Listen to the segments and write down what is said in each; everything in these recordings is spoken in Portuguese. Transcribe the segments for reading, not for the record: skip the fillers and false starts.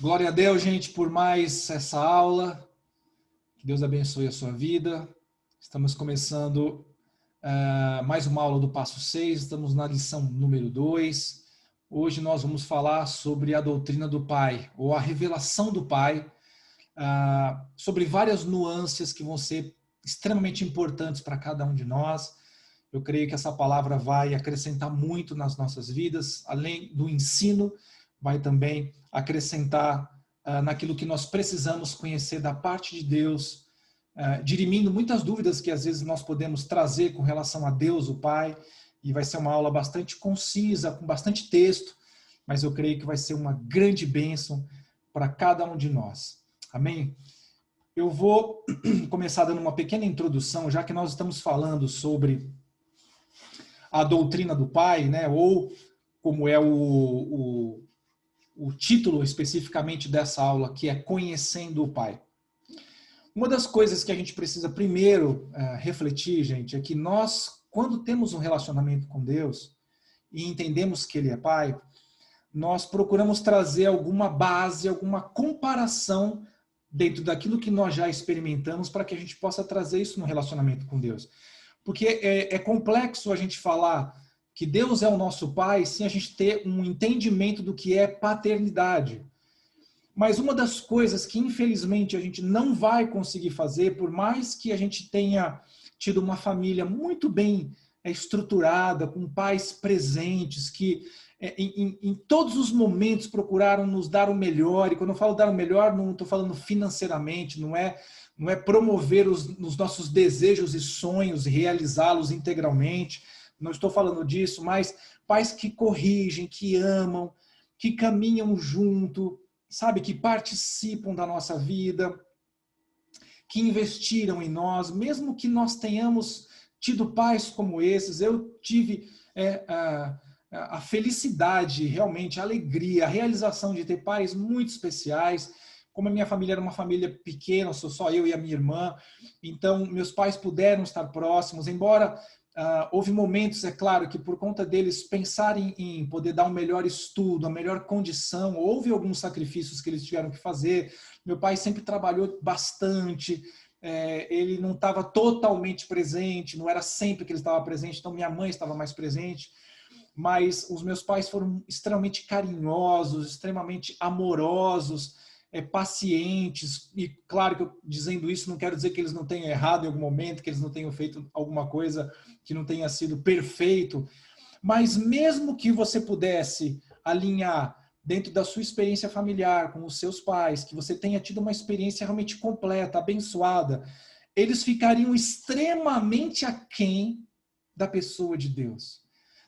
Glória a Deus, gente, por mais essa aula. Que Deus abençoe a sua vida. Estamos começando mais uma aula do Passo 6. Estamos na lição número 2. Hoje nós vamos falar sobre a doutrina do Pai, ou a revelação do Pai, sobre várias nuances que vão ser extremamente importantes para cada um de nós. Eu creio que essa palavra vai acrescentar muito nas nossas vidas, além do ensino, vai também acrescentar naquilo que nós precisamos conhecer da parte de Deus, dirimindo muitas dúvidas que às vezes nós podemos trazer com relação a Deus, o Pai, e vai ser uma aula bastante concisa, com bastante texto, mas eu creio que vai ser uma grande bênção para cada um de nós. Amém? Eu vou começar dando uma pequena introdução, já que nós estamos falando sobre a doutrina do Pai, né? Ou como é o título especificamente dessa aula, que é Conhecendo o Pai. Uma das coisas que a gente precisa primeiro refletir, gente, é que nós, quando temos um relacionamento com Deus e entendemos que Ele é Pai, nós procuramos trazer alguma base, alguma comparação dentro daquilo que nós já experimentamos para que a gente possa trazer isso no relacionamento com Deus. Porque é complexo a gente falar que Deus é o nosso Pai sem a gente ter um entendimento do que é paternidade. Mas uma das coisas que, infelizmente, a gente não vai conseguir fazer, por mais que a gente tenha tido uma família muito bem estruturada, com pais presentes, que em todos os momentos procuraram nos dar o melhor, e quando eu falo dar o melhor, não estou falando financeiramente, não é promover os nossos desejos e sonhos, realizá-los integralmente, não estou falando disso, mas pais que corrigem, que amam, que caminham junto, sabe, que participam da nossa vida, que investiram em nós, mesmo que nós tenhamos tido pais como esses. Eu tive a felicidade, realmente, a alegria, a realização de ter pais muito especiais. Como a minha família era uma família pequena, sou só eu e a minha irmã, então meus pais puderam estar próximos, embora houve momentos, é claro, que por conta deles pensarem em poder dar um melhor estudo, a melhor condição, houve alguns sacrifícios que eles tiveram que fazer. Meu pai sempre trabalhou bastante, ele não estava totalmente presente, não era sempre que ele estava presente, então minha mãe estava mais presente, mas os meus pais foram extremamente carinhosos, extremamente amorosos, pacientes, e claro que eu, dizendo isso, não quero dizer que eles não tenham errado em algum momento, que eles não tenham feito alguma coisa que não tenha sido perfeito, mas mesmo que você pudesse alinhar dentro da sua experiência familiar com os seus pais, que você tenha tido uma experiência realmente completa, abençoada, eles ficariam extremamente aquém da pessoa de Deus.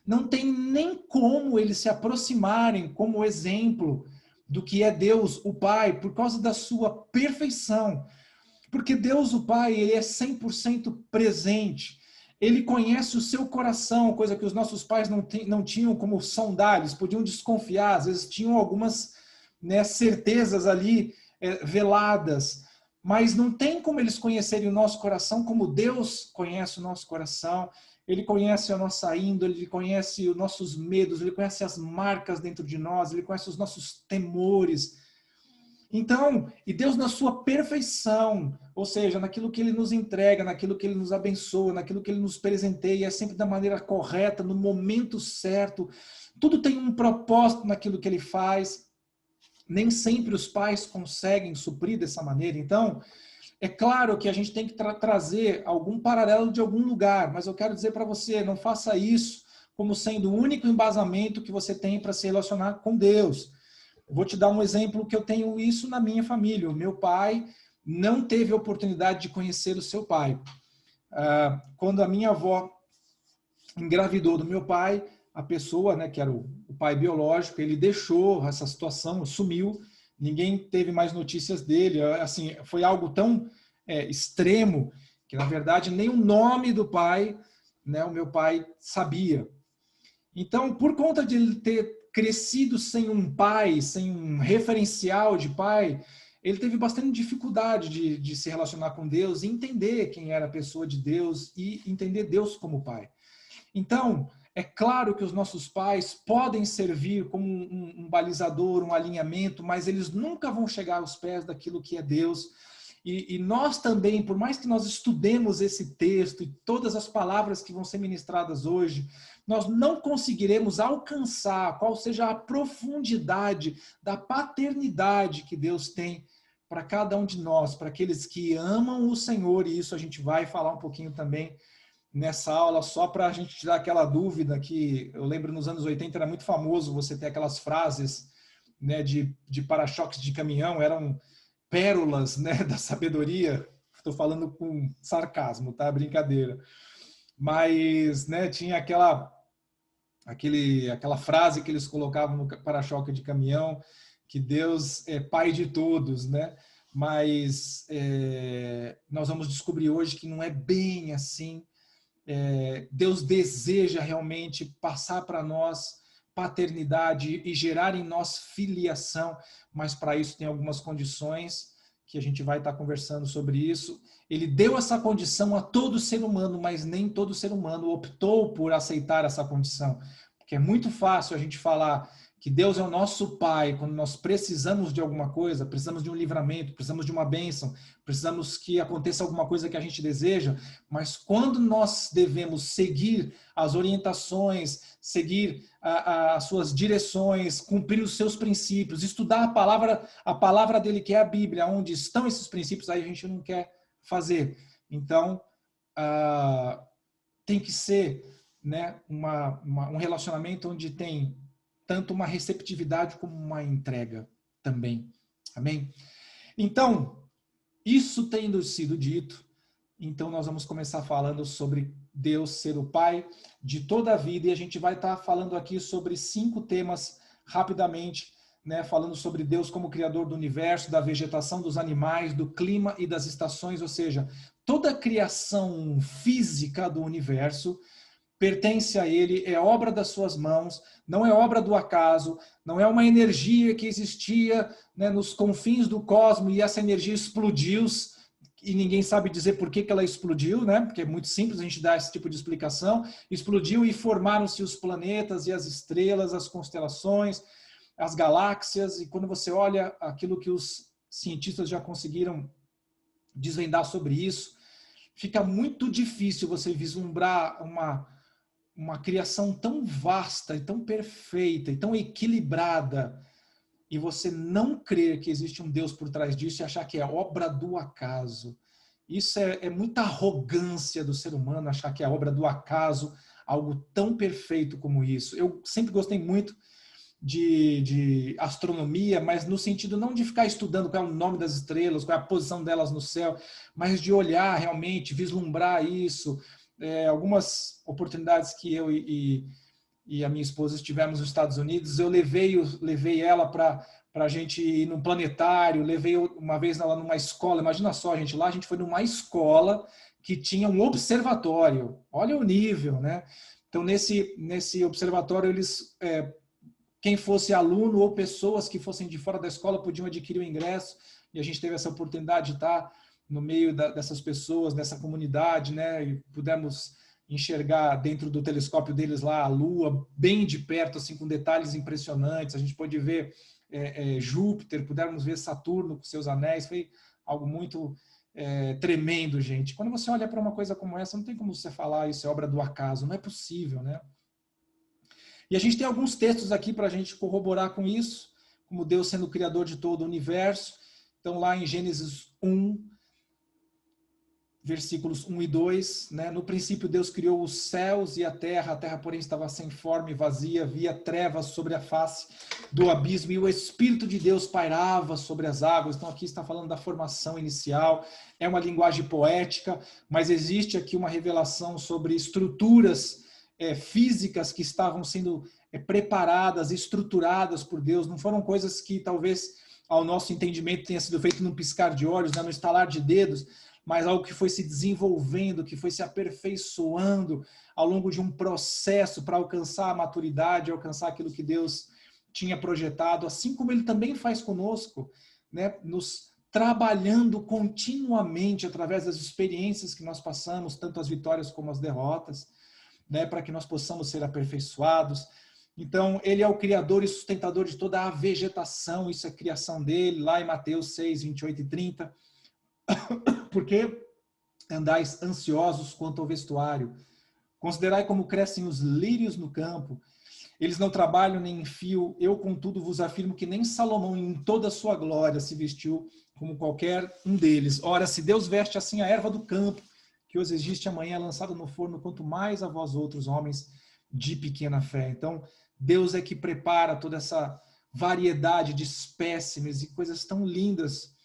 Não tem nem como eles se aproximarem como exemplo do que é Deus, o Pai, por causa da sua perfeição. Porque Deus, o Pai, ele é 100% presente. Ele conhece o seu coração, coisa que os nossos pais não tinham como sondar, eles podiam desconfiar, às vezes tinham algumas certezas ali veladas, mas não tem como eles conhecerem o nosso coração como Deus conhece o nosso coração. Ele conhece a nossa índole, ele conhece os nossos medos, ele conhece as marcas dentro de nós, ele conhece os nossos temores. Então, e Deus na sua perfeição, ou seja, naquilo que Ele nos entrega, naquilo que Ele nos abençoa, naquilo que Ele nos presenteia, é sempre da maneira correta, no momento certo. Tudo tem um propósito naquilo que Ele faz. Nem sempre os pais conseguem suprir dessa maneira. Então, é claro que a gente tem que trazer algum paralelo de algum lugar, mas eu quero dizer para você, não faça isso como sendo o único embasamento que você tem para se relacionar com Deus. Eu vou te dar um exemplo que eu tenho isso na minha família. O meu pai não teve a oportunidade de conhecer o seu pai. Quando a minha avó engravidou do meu pai, a pessoa, que era o pai biológico, ele deixou essa situação, sumiu. Ninguém teve mais notícias dele. Assim, foi algo tão extremo que, na verdade, nem o nome do pai, o meu pai sabia. Então, por conta de ele ter crescido sem um pai, sem um referencial de pai, ele teve bastante dificuldade de se relacionar com Deus e entender quem era a pessoa de Deus e entender Deus como pai. Então, É claro que os nossos pais podem servir como um balizador, um alinhamento, mas eles nunca vão chegar aos pés daquilo que é Deus. E nós também, por mais que nós estudemos esse texto e todas as palavras que vão ser ministradas hoje, nós não conseguiremos alcançar qual seja a profundidade da paternidade que Deus tem para cada um de nós, para aqueles que amam o Senhor, e isso a gente vai falar um pouquinho também nessa aula, só para a gente tirar aquela dúvida que eu lembro nos anos 80 era muito famoso você ter aquelas frases, né, de para-choques de caminhão, eram pérolas, né, da sabedoria. Estou falando com sarcasmo, tá? Brincadeira. Mas, né, tinha aquela frase que eles colocavam no para-choque de caminhão, que Deus é pai de todos, né? Mas nós vamos descobrir hoje que não é bem assim. Deus deseja realmente passar para nós paternidade e gerar em nós filiação, mas para isso tem algumas condições que a gente vai estar conversando sobre isso. Ele deu essa condição a todo ser humano, mas nem todo ser humano optou por aceitar essa condição. Porque é muito fácil a gente falar que Deus é o nosso Pai quando nós precisamos de alguma coisa, precisamos de um livramento, precisamos de uma bênção, precisamos que aconteça alguma coisa que a gente deseja, mas quando nós devemos seguir as orientações, seguir as suas direções, cumprir os seus princípios, estudar a palavra dele, que é a Bíblia, onde estão esses princípios, aí a gente não quer fazer. Então, tem que ser, né, um relacionamento onde tem tanto uma receptividade como uma entrega também. Amém? Então, isso tendo sido dito, então nós vamos começar falando sobre Deus ser o Pai de toda a vida, e a gente vai estar falando aqui sobre 5 temas rapidamente, né, falando sobre Deus como Criador do universo, da vegetação, dos animais, do clima e das estações, ou seja, toda a criação física do universo pertence a ele, é obra das suas mãos, não é obra do acaso, não é uma energia que existia, né, nos confins do cosmos e essa energia explodiu e ninguém sabe dizer por que ela explodiu, né? Porque é muito simples a gente dar esse tipo de explicação. Explodiu e formaram-se os planetas e as estrelas, as constelações, as galáxias, e quando você olha aquilo que os cientistas já conseguiram desvendar sobre isso, fica muito difícil você vislumbrar uma criação tão vasta e tão perfeita e tão equilibrada e você não crer que existe um Deus por trás disso e achar que é obra do acaso. Isso é muita arrogância do ser humano, achar que é obra do acaso, algo tão perfeito como isso. Eu sempre gostei muito de astronomia, mas no sentido não de ficar estudando qual é o nome das estrelas, qual é a posição delas no céu, mas de olhar realmente, vislumbrar isso. Algumas oportunidades que eu e a minha esposa estivemos nos Estados Unidos, eu levei ela para a gente ir num planetário, levei uma vez ela numa escola, imagina só, gente, lá a gente foi numa escola que tinha um observatório, olha o nível, né? Então, nesse observatório, eles, quem fosse aluno ou pessoas que fossem de fora da escola podiam adquirir o ingresso, e a gente teve essa oportunidade de estar no meio dessas pessoas, dessa comunidade, né? E pudemos enxergar dentro do telescópio deles lá a Lua bem de perto, assim, com detalhes impressionantes. A gente pôde ver Júpiter, pudemos ver Saturno com seus anéis. Foi algo muito tremendo, gente. Quando você olha para uma coisa como essa, não tem como você falar isso é obra do acaso, não é possível, né? E a gente tem alguns textos aqui para a gente corroborar com isso, como Deus sendo o criador de todo o universo. Então, lá em Gênesis 1, versículos 1 e 2, né? No princípio Deus criou os céus e a terra porém estava sem forma e vazia, havia trevas sobre a face do abismo e o Espírito de Deus pairava sobre as águas. Então aqui está falando da formação inicial, é uma linguagem poética, mas existe aqui uma revelação sobre estruturas físicas que estavam sendo preparadas, estruturadas por Deus, não foram coisas que talvez ao nosso entendimento tenha sido feito num piscar de olhos, né? No estalar de dedos, mas algo que foi se desenvolvendo, que foi se aperfeiçoando ao longo de um processo para alcançar a maturidade, alcançar aquilo que Deus tinha projetado, assim como Ele também faz conosco, né? Nos trabalhando continuamente através das experiências que nós passamos, tanto as vitórias como as derrotas. né, para que nós possamos ser aperfeiçoados. Então, ele é o criador e sustentador de toda a vegetação, isso é criação dele, lá em Mateus 6, 28 e 30. Porque andais ansiosos quanto ao vestuário. Considerai como crescem os lírios no campo. Eles não trabalham nem em fio. Eu, contudo, vos afirmo que nem Salomão, em toda a sua glória, se vestiu como qualquer um deles. Ora, se Deus veste assim a erva do campo, que hoje existe amanhã é lançada no forno, quanto mais a vós outros, homens de pequena fé. Então, Deus é que prepara toda essa variedade de espécimes e coisas tão lindas.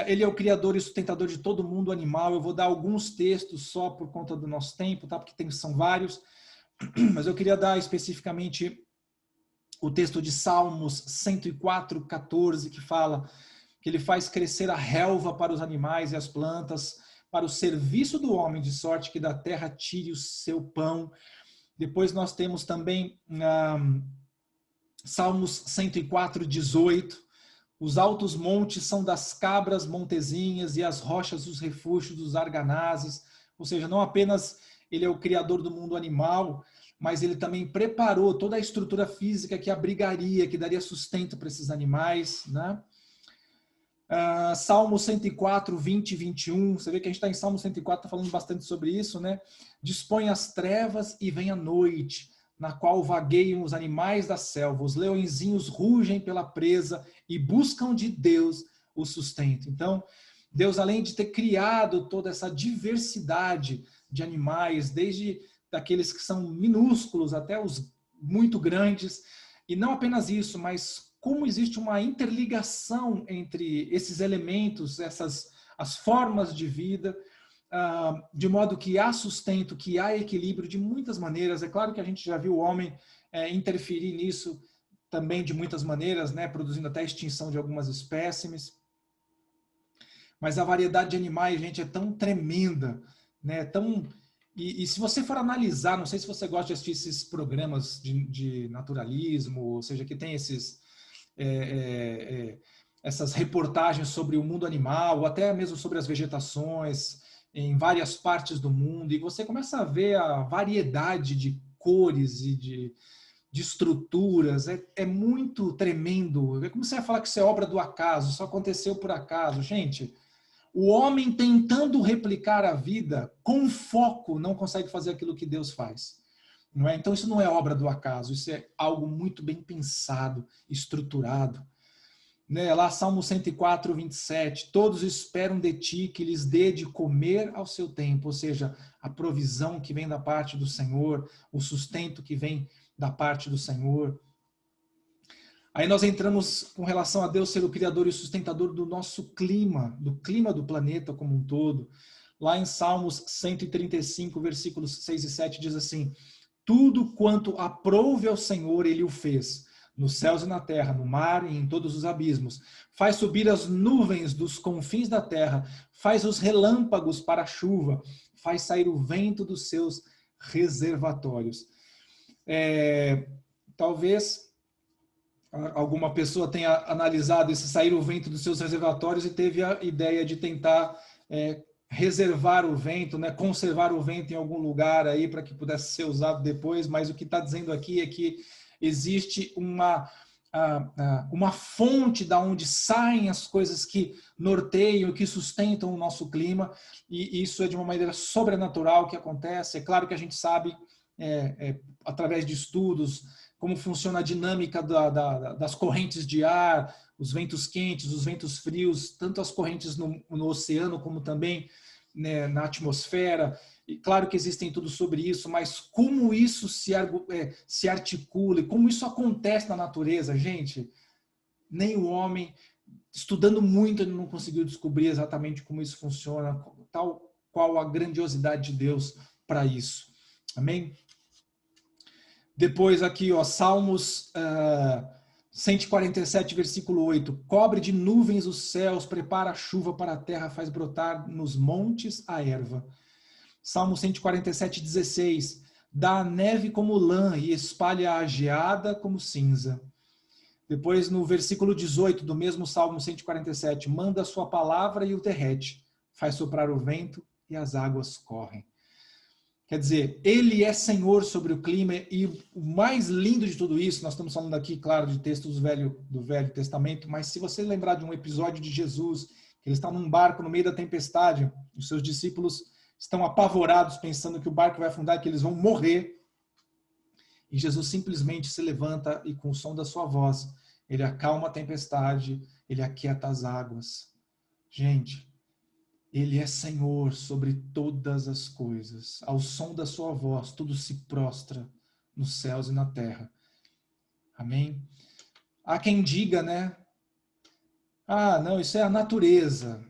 Ele é o criador e sustentador de todo mundo animal. Eu vou dar alguns textos só por conta do nosso tempo, tá? Porque são vários. Mas eu queria dar especificamente o texto de Salmos 104, 14, que fala que ele faz crescer a relva para os animais e as plantas, para o serviço do homem, de sorte que da terra tire o seu pão. Depois nós temos também Salmos 104, 18. Os altos montes são das cabras montezinhas e as rochas os refúgios dos arganazes. Ou seja, não apenas ele é o criador do mundo animal, mas ele também preparou toda a estrutura física que abrigaria, que daria sustento para esses animais, né? Salmo 104, 20 e 21, você vê que a gente está em Salmo 104, está falando bastante sobre isso, né? Dispõe as trevas e vem a noite, na qual vagueiam os animais da selva, os leõezinhos rugem pela presa e buscam de Deus o sustento. Então, Deus, além de ter criado toda essa diversidade de animais, desde daqueles que são minúsculos até os muito grandes, e não apenas isso, mas como existe uma interligação entre esses elementos, as formas de vida, de modo que há sustento, que há equilíbrio de muitas maneiras. É claro que a gente já viu o homem interferir nisso também de muitas maneiras, né, produzindo até a extinção de algumas espécimes. Mas a variedade de animais, gente, é tão tremenda, né, E se você for analisar, não sei se você gosta de assistir esses programas de naturalismo, ou seja, que tem essas reportagens sobre o mundo animal, ou até mesmo sobre as vegetações em várias partes do mundo, e você começa a ver a variedade de cores e de estruturas, é muito tremendo. É como você vai falar que isso é obra do acaso, isso aconteceu por acaso. Gente, o homem tentando replicar a vida com foco não consegue fazer aquilo que Deus faz. Não é? Então isso não é obra do acaso, isso é algo muito bem pensado, estruturado. Né? Lá Salmo 104, 27, todos esperam de ti que lhes dê de comer ao seu tempo, ou seja, a provisão que vem da parte do Senhor, o sustento que vem da parte do Senhor. Aí nós entramos com relação a Deus ser o criador e o sustentador do nosso clima, do clima do planeta como um todo. Lá em Salmos 135, versículos 6 e 7, diz assim: tudo quanto aprouve ao Senhor, ele o fez, nos céus e na terra, no mar e em todos os abismos. Faz subir as nuvens dos confins da terra, faz os relâmpagos para a chuva, faz sair o vento dos seus reservatórios. Talvez alguma pessoa tenha analisado esse sair o vento dos seus reservatórios e teve a ideia de tentar reservar o vento, né, conservar o vento em algum lugar aí para que pudesse ser usado depois, mas o que está dizendo aqui é que existe uma fonte da onde saem as coisas que norteiam, que sustentam o nosso clima, e isso é de uma maneira sobrenatural que acontece. É claro que a gente sabe, através de estudos, como funciona a dinâmica das correntes de ar, os ventos quentes, os ventos frios, tanto as correntes no oceano como também, né, na atmosfera. E claro que existem tudo sobre isso, mas como isso se articula e como isso acontece na natureza, gente, nem o homem, estudando muito, ele não conseguiu descobrir exatamente como isso funciona, tal qual a grandiosidade de Deus para isso. Amém? Depois aqui, ó, Salmos 147, versículo 8. Cobre de nuvens os céus, prepara a chuva para a terra, faz brotar nos montes a erva. Salmo 147, 16. Dá a neve como lã e espalha a geada como cinza. Depois, no versículo 18 do mesmo Salmo 147, manda a sua palavra e o derrete, faz soprar o vento e as águas correm. Quer dizer, ele é Senhor sobre o clima, e o mais lindo de tudo isso, nós estamos falando aqui, claro, de textos do Velho Testamento, mas se você lembrar de um episódio de Jesus, que ele está num barco no meio da tempestade, os seus discípulos estão apavorados, pensando que o barco vai afundar, que eles vão morrer, e Jesus simplesmente se levanta e com o som da sua voz, ele acalma a tempestade, ele aquieta as águas. Gente, ele é Senhor sobre todas as coisas. Ao som da sua voz, tudo se prostra nos céus e na terra. Amém? Há quem diga, né? Ah, não, isso é a natureza.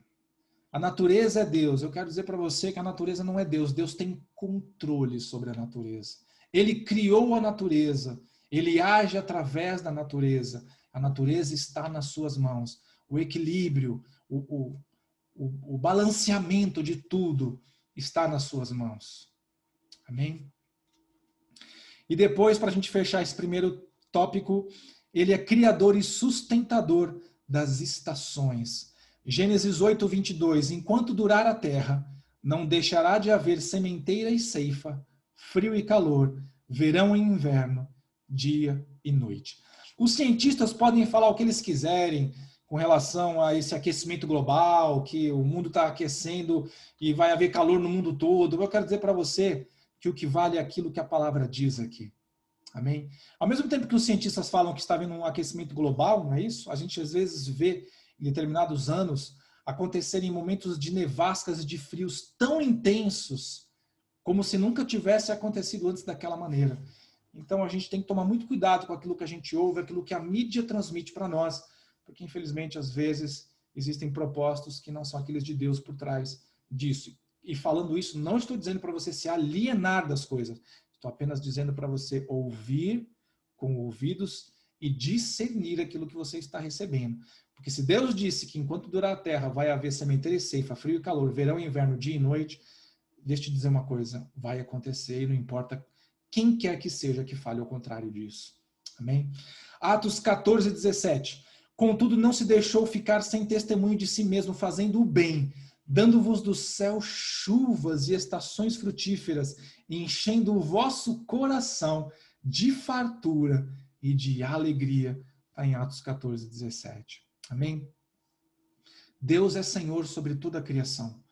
A natureza é Deus. Eu quero dizer para você que a natureza não é Deus. Deus tem controle sobre a natureza. Ele criou a natureza. Ele age através da natureza. A natureza está nas suas mãos. O equilíbrio, o balanceamento de tudo está nas suas mãos. Amém? E depois, para a gente fechar esse primeiro tópico, ele é criador e sustentador das estações. Gênesis 8, 22. Enquanto durar a terra, não deixará de haver sementeira e ceifa, frio e calor, verão e inverno, dia e noite. Os cientistas podem falar o que eles quiserem com relação a esse aquecimento global, que o mundo está aquecendo e vai haver calor no mundo todo. Eu quero dizer para você que o que vale é aquilo que a palavra diz aqui. Amém? Ao mesmo tempo que os cientistas falam que está havendo um aquecimento global, não é isso? A gente às vezes vê em determinados anos acontecerem momentos de nevascas e de frios tão intensos como se nunca tivesse acontecido antes daquela maneira. Então a gente tem que tomar muito cuidado com aquilo que a gente ouve, aquilo que a mídia transmite para nós, porque infelizmente às vezes existem propósitos que não são aqueles de Deus por trás disso. E falando isso, não estou dizendo para você se alienar das coisas, estou apenas dizendo para você ouvir com ouvidos e discernir aquilo que você está recebendo. Porque se Deus disse que enquanto durar a terra vai haver sementeira e ceifa, frio e calor, verão e inverno, dia e noite, deixa eu te dizer uma coisa, vai acontecer e não importa quem quer que seja que fale ao contrário disso. Amém? Atos 14, 17. Contudo, não se deixou ficar sem testemunho de si mesmo, fazendo o bem, dando-vos do céu chuvas e estações frutíferas, e enchendo o vosso coração de fartura e de alegria. Está em Atos 14, 17. Amém? Deus é Senhor sobre toda a criação.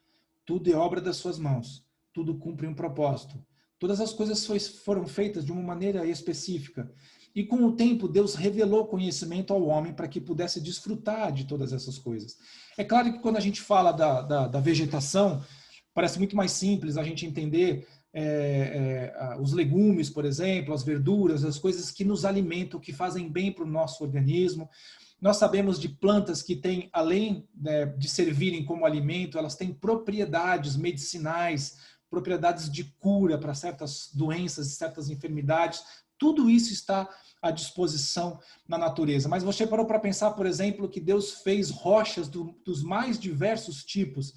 Tudo é obra das suas mãos. Tudo cumpre um propósito. Todas as coisas foram feitas de uma maneira específica. E com o tempo, Deus revelou conhecimento ao homem para que pudesse desfrutar de todas essas coisas. É claro que quando a gente fala da vegetação, parece muito mais simples a gente entender os legumes, por exemplo, as verduras, as coisas que nos alimentam, que fazem bem para o nosso organismo. Nós sabemos de plantas que têm, além, né, de servirem como alimento, elas têm propriedades medicinais, propriedades de cura para certas doenças e certas enfermidades. Tudo isso está à disposição na natureza. Mas você parou para pensar, por exemplo, que Deus fez rochas dos mais diversos tipos.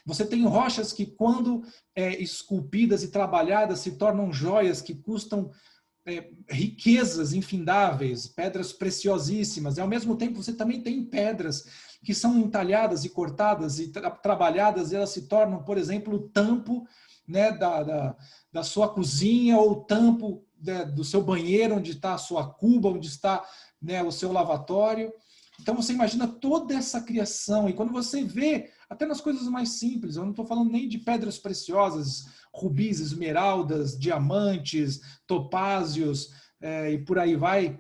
Você tem rochas que, quando esculpidas e trabalhadas, se tornam joias que custam riquezas infindáveis, pedras preciosíssimas. E, ao mesmo tempo, você também tem pedras que são entalhadas e cortadas e trabalhadas, e elas se tornam, por exemplo, o tampo, né, da sua cozinha, ou o tampo, né, do seu banheiro, onde está a sua cuba, onde está, né, o seu lavatório. Então você imagina toda essa criação, e quando você vê, até nas coisas mais simples, eu não estou falando nem de pedras preciosas, rubis, esmeraldas, diamantes, topázios, e por aí vai.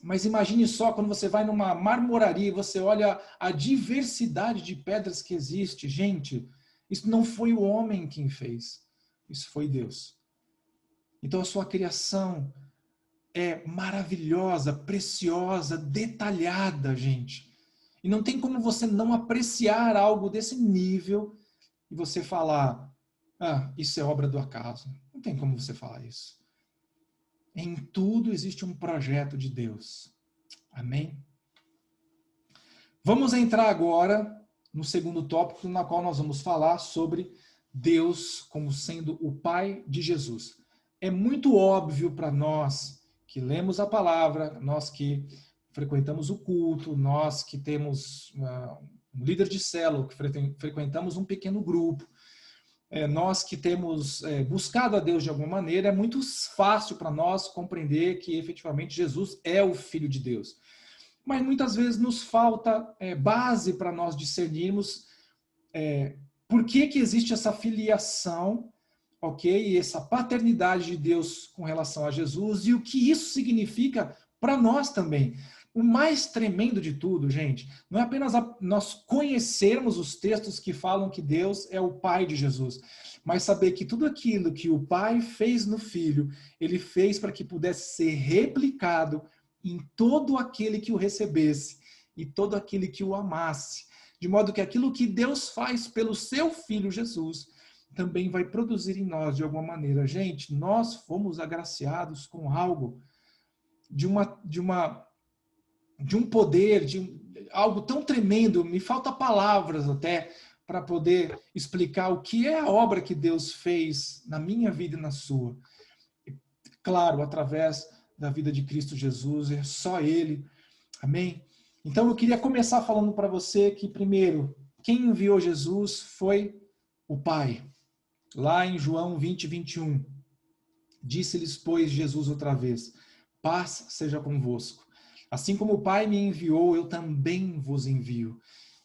Mas imagine só quando você vai numa marmoraria e você olha a diversidade de pedras que existe. Gente, isso não foi o homem quem fez, isso foi Deus. Então a sua criação é maravilhosa, preciosa, detalhada, gente. E não tem como você não apreciar algo desse nível e você falar, isso é obra do acaso. Não tem como você falar isso. Em tudo existe um projeto de Deus. Amém? Vamos entrar agora no segundo tópico, na qual nós vamos falar sobre Deus como sendo o Pai de Jesus. É muito óbvio para nós que lemos a palavra, nós que frequentamos o culto, nós que temos um líder de célula, que frequentamos um pequeno grupo, nós que temos buscado a Deus de alguma maneira, é muito fácil para nós compreender que efetivamente Jesus é o Filho de Deus. Mas muitas vezes nos falta base para nós discernirmos por que existe essa filiação, ok? E essa paternidade de Deus com relação a Jesus e o que isso significa para nós também. O mais tremendo de tudo, gente, não é apenas nós conhecermos os textos que falam que Deus é o Pai de Jesus, mas saber que tudo aquilo que o Pai fez no Filho, ele fez para que pudesse ser replicado em todo aquele que o recebesse e todo aquele que o amasse. De modo que aquilo que Deus faz pelo seu Filho Jesus também vai produzir em nós de alguma maneira. Gente, nós fomos agraciados com algo de um poder, algo tão tremendo, me falta palavras até para poder explicar o que é a obra que Deus fez na minha vida e na sua. Claro, através da vida de Cristo Jesus, é só Ele. Amém? Então eu queria começar falando para você que, primeiro, quem enviou Jesus foi o Pai. Lá em João 20, 21, disse-lhes, pois, Jesus outra vez, paz seja convosco. Assim como o Pai me enviou, eu também vos envio.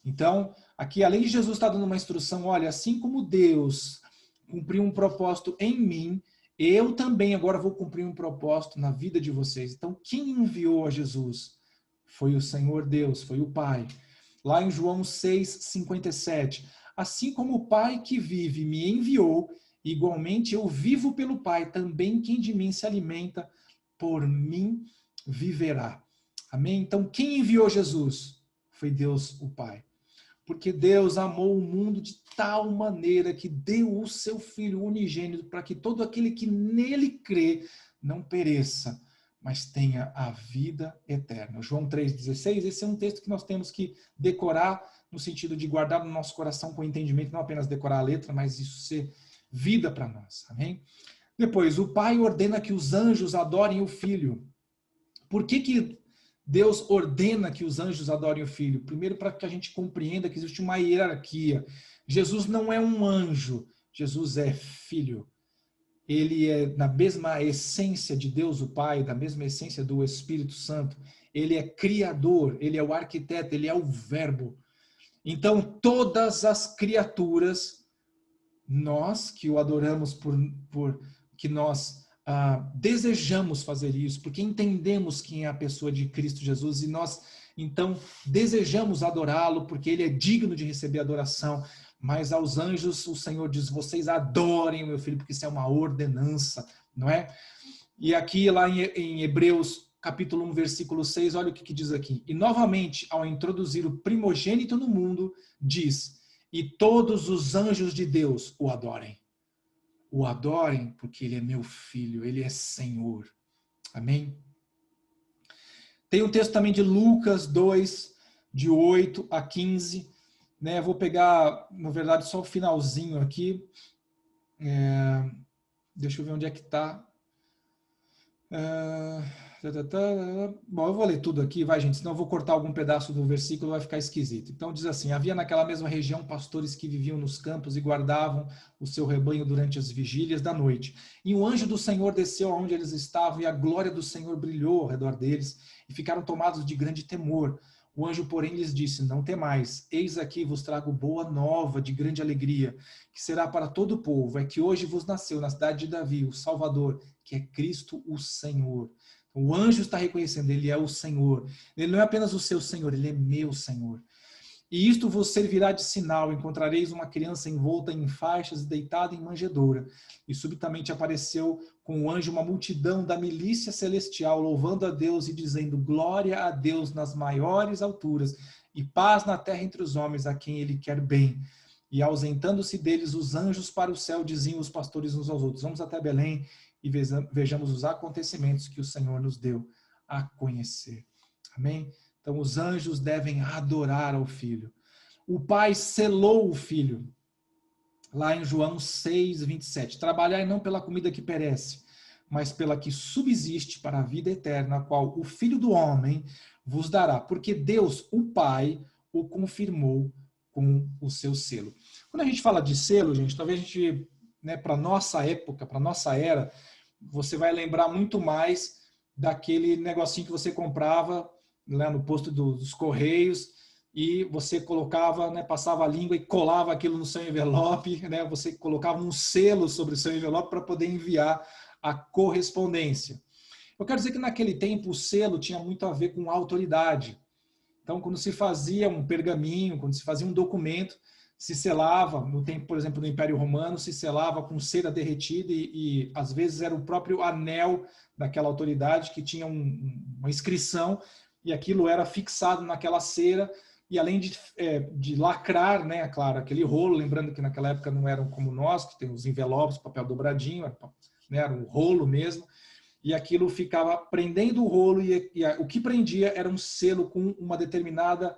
Então, aqui, além de Jesus estar dando uma instrução, olha, assim como Deus cumpriu um propósito em mim, eu também agora vou cumprir um propósito na vida de vocês. Então, quem enviou a Jesus? Foi o Senhor Deus, foi o Pai. Lá em João 6, 57, assim como o Pai que vive me enviou, igualmente eu vivo pelo Pai, também quem de mim se alimenta, por mim viverá. Amém? Então, quem enviou Jesus? Foi Deus, o Pai. Porque Deus amou o mundo de tal maneira que deu o seu Filho unigênito para que todo aquele que nele crê não pereça, mas tenha a vida eterna. João 3,16, esse é um texto que nós temos que decorar no sentido de guardar no nosso coração com entendimento, não apenas decorar a letra, mas isso ser vida para nós. Amém? Depois, o Pai ordena que os anjos adorem o Filho. Por que Deus ordena que os anjos adorem o Filho? Primeiro, para que a gente compreenda que existe uma hierarquia. Jesus não é um anjo, Jesus é Filho. Ele é na mesma essência de Deus o Pai, da mesma essência do Espírito Santo. Ele é criador, ele é o arquiteto, ele é o verbo. Então, todas as criaturas, nós que o adoramos por que nós desejamos fazer isso, porque entendemos quem é a pessoa de Cristo Jesus e nós, então, desejamos adorá-lo porque ele é digno de receber adoração. Mas aos anjos o Senhor diz, vocês adorem o meu filho, porque isso é uma ordenança, não é? E aqui lá em Hebreus capítulo 1, versículo 6, olha o que diz aqui. E novamente, ao introduzir o primogênito no mundo, diz, e todos os anjos de Deus o adorem. O adorem porque ele é meu filho, ele é Senhor. Amém? Tem um texto também de Lucas 2, de 8 a 15, né? Vou pegar, na verdade, só o finalzinho aqui. Deixa eu ver onde é que está. Bom, eu vou ler tudo aqui, vai, gente, senão eu vou cortar algum pedaço do versículo, vai ficar esquisito. Então diz assim, havia naquela mesma região pastores que viviam nos campos e guardavam o seu rebanho durante as vigílias da noite. E o anjo do Senhor desceu aonde eles estavam e a glória do Senhor brilhou ao redor deles e ficaram tomados de grande temor. O anjo, porém, lhes disse, não temais, eis aqui vos trago boa nova de grande alegria, que será para todo o povo, é que hoje vos nasceu na cidade de Davi o Salvador, que é Cristo o Senhor. O anjo está reconhecendo, ele é o Senhor. Ele não é apenas o seu Senhor, ele é meu Senhor. E isto vos servirá de sinal, encontrareis uma criança envolta em faixas e deitada em manjedoura. E subitamente apareceu com o anjo uma multidão da milícia celestial, louvando a Deus e dizendo, glória a Deus nas maiores alturas, e paz na terra entre os homens a quem ele quer bem. E ausentando-se deles os anjos para o céu, diziam os pastores uns aos outros, vamos até Belém e vejamos os acontecimentos que o Senhor nos deu a conhecer. Amém? Então, os anjos devem adorar ao Filho. O Pai selou o Filho. Lá em João 6, 27. Trabalhai não pela comida que perece, mas pela que subsiste para a vida eterna, a qual o Filho do Homem vos dará. Porque Deus, o Pai, o confirmou com o seu selo. Quando a gente fala de selo, gente, talvez a gente, né, para nossa época, para nossa era, você vai lembrar muito mais daquele negocinho que você comprava, né, no posto dos Correios, e você colocava, né, passava a língua e colava aquilo no seu envelope, né, você colocava um selo sobre o seu envelope para poder enviar a correspondência. Eu quero dizer que naquele tempo o selo tinha muito a ver com autoridade. Então, quando se fazia um pergaminho, quando se fazia um documento, se selava, no tempo, por exemplo, do Império Romano, se selava com cera derretida e às vezes era o próprio anel daquela autoridade que tinha uma inscrição e aquilo era fixado naquela cera e além de lacrar, né, claro, aquele rolo, lembrando que naquela época não eram como nós, que tem os envelopes, papel dobradinho, né, era um rolo mesmo, e aquilo ficava prendendo o rolo e o que prendia era um selo com um determinado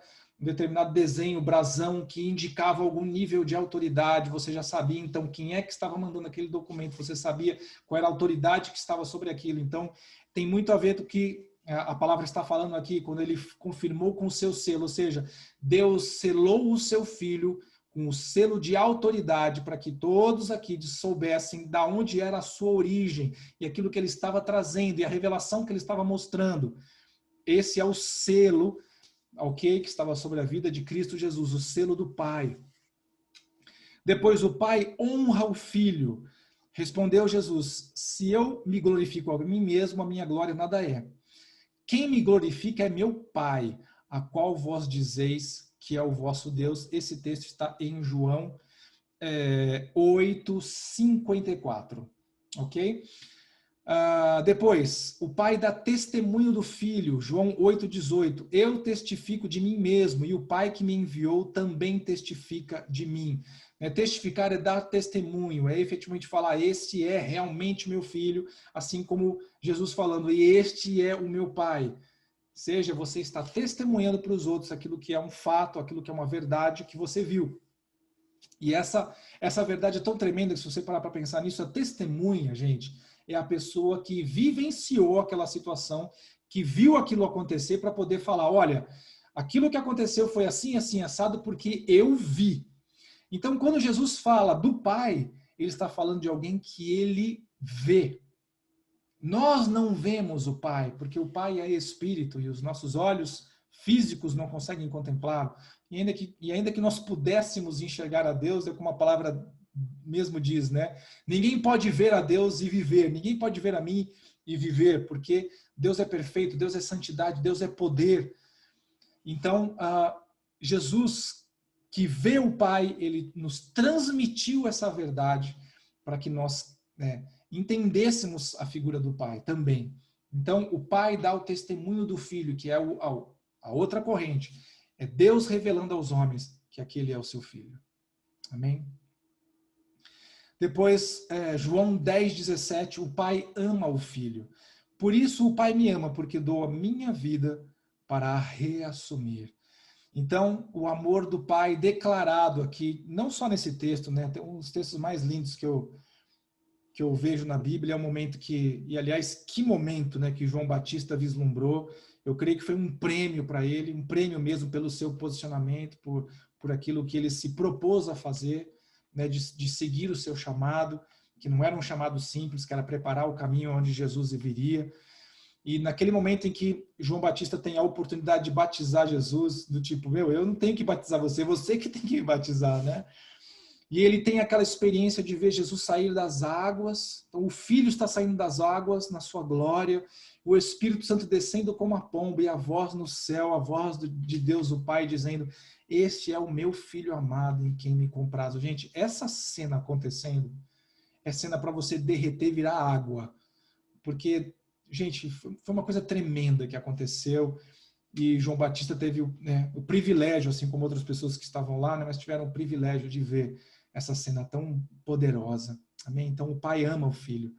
desenho, brasão, que indicava algum nível de autoridade. Você já sabia, então, quem é que estava mandando aquele documento, você sabia qual era a autoridade que estava sobre aquilo. Então, tem muito a ver com o que a palavra está falando aqui, quando ele confirmou com o seu selo, ou seja, Deus selou o seu filho com o selo de autoridade para que todos aqui soubessem de onde era a sua origem e aquilo que ele estava trazendo e a revelação que ele estava mostrando. Esse é o selo, ok, que estava sobre a vida de Cristo Jesus, o selo do Pai. Depois o Pai honra o Filho. Respondeu Jesus: se eu me glorifico a mim mesmo, a minha glória nada é. Quem me glorifica é meu Pai, a qual vós dizeis que é o vosso Deus. Esse texto está em João 8:54, ok? Depois, o Pai dá testemunho do Filho, João 8:18. Eu testifico de mim mesmo e o Pai que me enviou também testifica de mim. Testificar é dar testemunho, é efetivamente falar, este é realmente meu filho, assim como Jesus falando, e este é o meu Pai. Seja, você está testemunhando para os outros aquilo que é um fato, aquilo que é uma verdade que você viu. E essa verdade é tão tremenda que se você parar para pensar nisso, a testemunha, gente, é a pessoa que vivenciou aquela situação, que viu aquilo acontecer para poder falar, olha, aquilo que aconteceu foi assim, assim, assado, porque eu vi. Então, quando Jesus fala do Pai, ele está falando de alguém que ele vê. Nós não vemos o Pai, porque o Pai é Espírito e os nossos olhos físicos não conseguem contemplá-lo. E ainda que nós pudéssemos enxergar a Deus, é como a palavra mesmo diz, né? Ninguém pode ver a Deus e viver, ninguém pode ver a mim e viver, porque Deus é perfeito, Deus é santidade, Deus é poder. Então, Jesus, que vê o Pai, ele nos transmitiu essa verdade para que nós entendêssemos a figura do Pai também. Então, o Pai dá o testemunho do Filho, que é a outra corrente. É Deus revelando aos homens que aquele é o seu Filho. Amém? Depois, João 10:17, o Pai ama o Filho. Por isso o Pai me ama, porque dou a minha vida para a reassumir. Então, o amor do Pai declarado aqui, não só nesse texto, né? Tem um dos textos mais lindos que eu vejo na Bíblia, é um momento e aliás, que momento, né, que João Batista vislumbrou. Eu creio que foi um prêmio para ele, um prêmio mesmo pelo seu posicionamento, por aquilo que ele se propôs a fazer, né, de seguir o seu chamado, que não era um chamado simples, que era preparar o caminho onde Jesus viria. E naquele momento em que João Batista tem a oportunidade de batizar Jesus, do tipo, eu não tenho que batizar você que tem que me batizar, né? E ele tem aquela experiência de ver Jesus sair das águas, então o Filho está saindo das águas na sua glória, o Espírito Santo descendo como a pomba e a voz no céu, a voz de Deus o Pai dizendo, este é o meu Filho amado em quem me comprazo. Gente, essa cena acontecendo é cena para você derreter e virar água, porque, gente, foi uma coisa tremenda que aconteceu. E João Batista teve o privilégio, assim como outras pessoas que estavam lá, né, mas tiveram o privilégio de ver essa cena tão poderosa. Amém? Então, o Pai ama o Filho.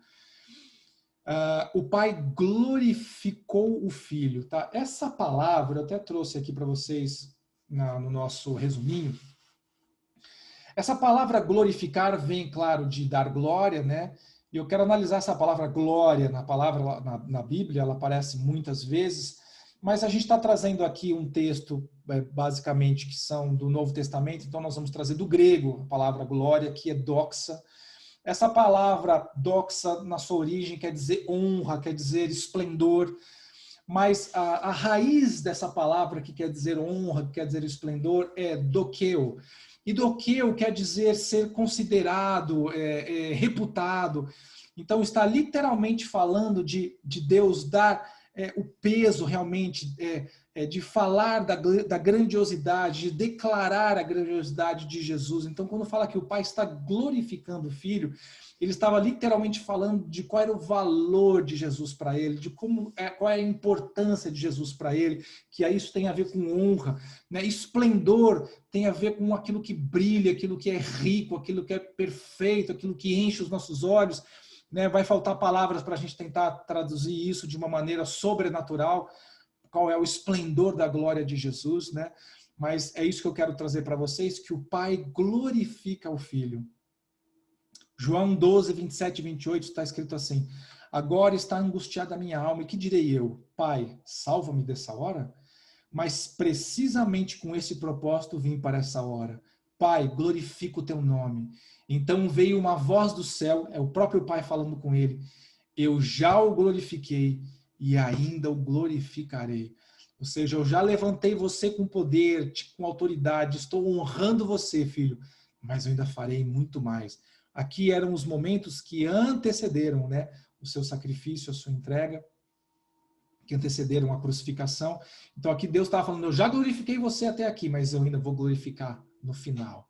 O Pai glorificou o Filho. Tá? Essa palavra, eu até trouxe aqui para vocês no nosso resuminho. Essa palavra glorificar vem, claro, de dar glória, né? E eu quero analisar essa palavra glória na Bíblia, ela aparece muitas vezes, mas a gente está trazendo aqui um texto basicamente, que são do Novo Testamento, então nós vamos trazer do grego a palavra glória, que é doxa. Essa palavra doxa, na sua origem, quer dizer honra, quer dizer esplendor, mas a raiz dessa palavra, que quer dizer honra, que quer dizer esplendor, é dokeo. E dokeo quer dizer ser considerado, reputado. Então, está literalmente falando de Deus dar o peso realmente, de falar da grandiosidade, de declarar a grandiosidade de Jesus. Então, quando fala que o Pai está glorificando o Filho, ele estava literalmente falando de qual era o valor de Jesus para ele, de qual é a importância de Jesus para ele, que isso tem a ver com honra, né? Esplendor tem a ver com aquilo que brilha, aquilo que é rico, aquilo que é perfeito, aquilo que enche os nossos olhos, né? Vai faltar palavras para a gente tentar traduzir isso de uma maneira sobrenatural, qual é o esplendor da glória de Jesus, né? Mas é isso que eu quero trazer para vocês, que o Pai glorifica o Filho. João 12, 27 e 28 está escrito assim: agora está angustiada a minha alma, e que direi eu? Pai, salva-me dessa hora? Mas precisamente com esse propósito vim para essa hora. Pai, glorifica o teu nome. Então veio uma voz do céu, é o próprio Pai falando com ele: eu já o glorifiquei e ainda o glorificarei. Ou seja, eu já levantei você com poder, com autoridade, estou honrando você, filho, mas eu ainda farei muito mais. Aqui eram os momentos que antecederam, né, o seu sacrifício, a sua entrega, que antecederam a crucificação. Então aqui Deus estava falando: eu já glorifiquei você até aqui, mas eu ainda vou glorificar no final,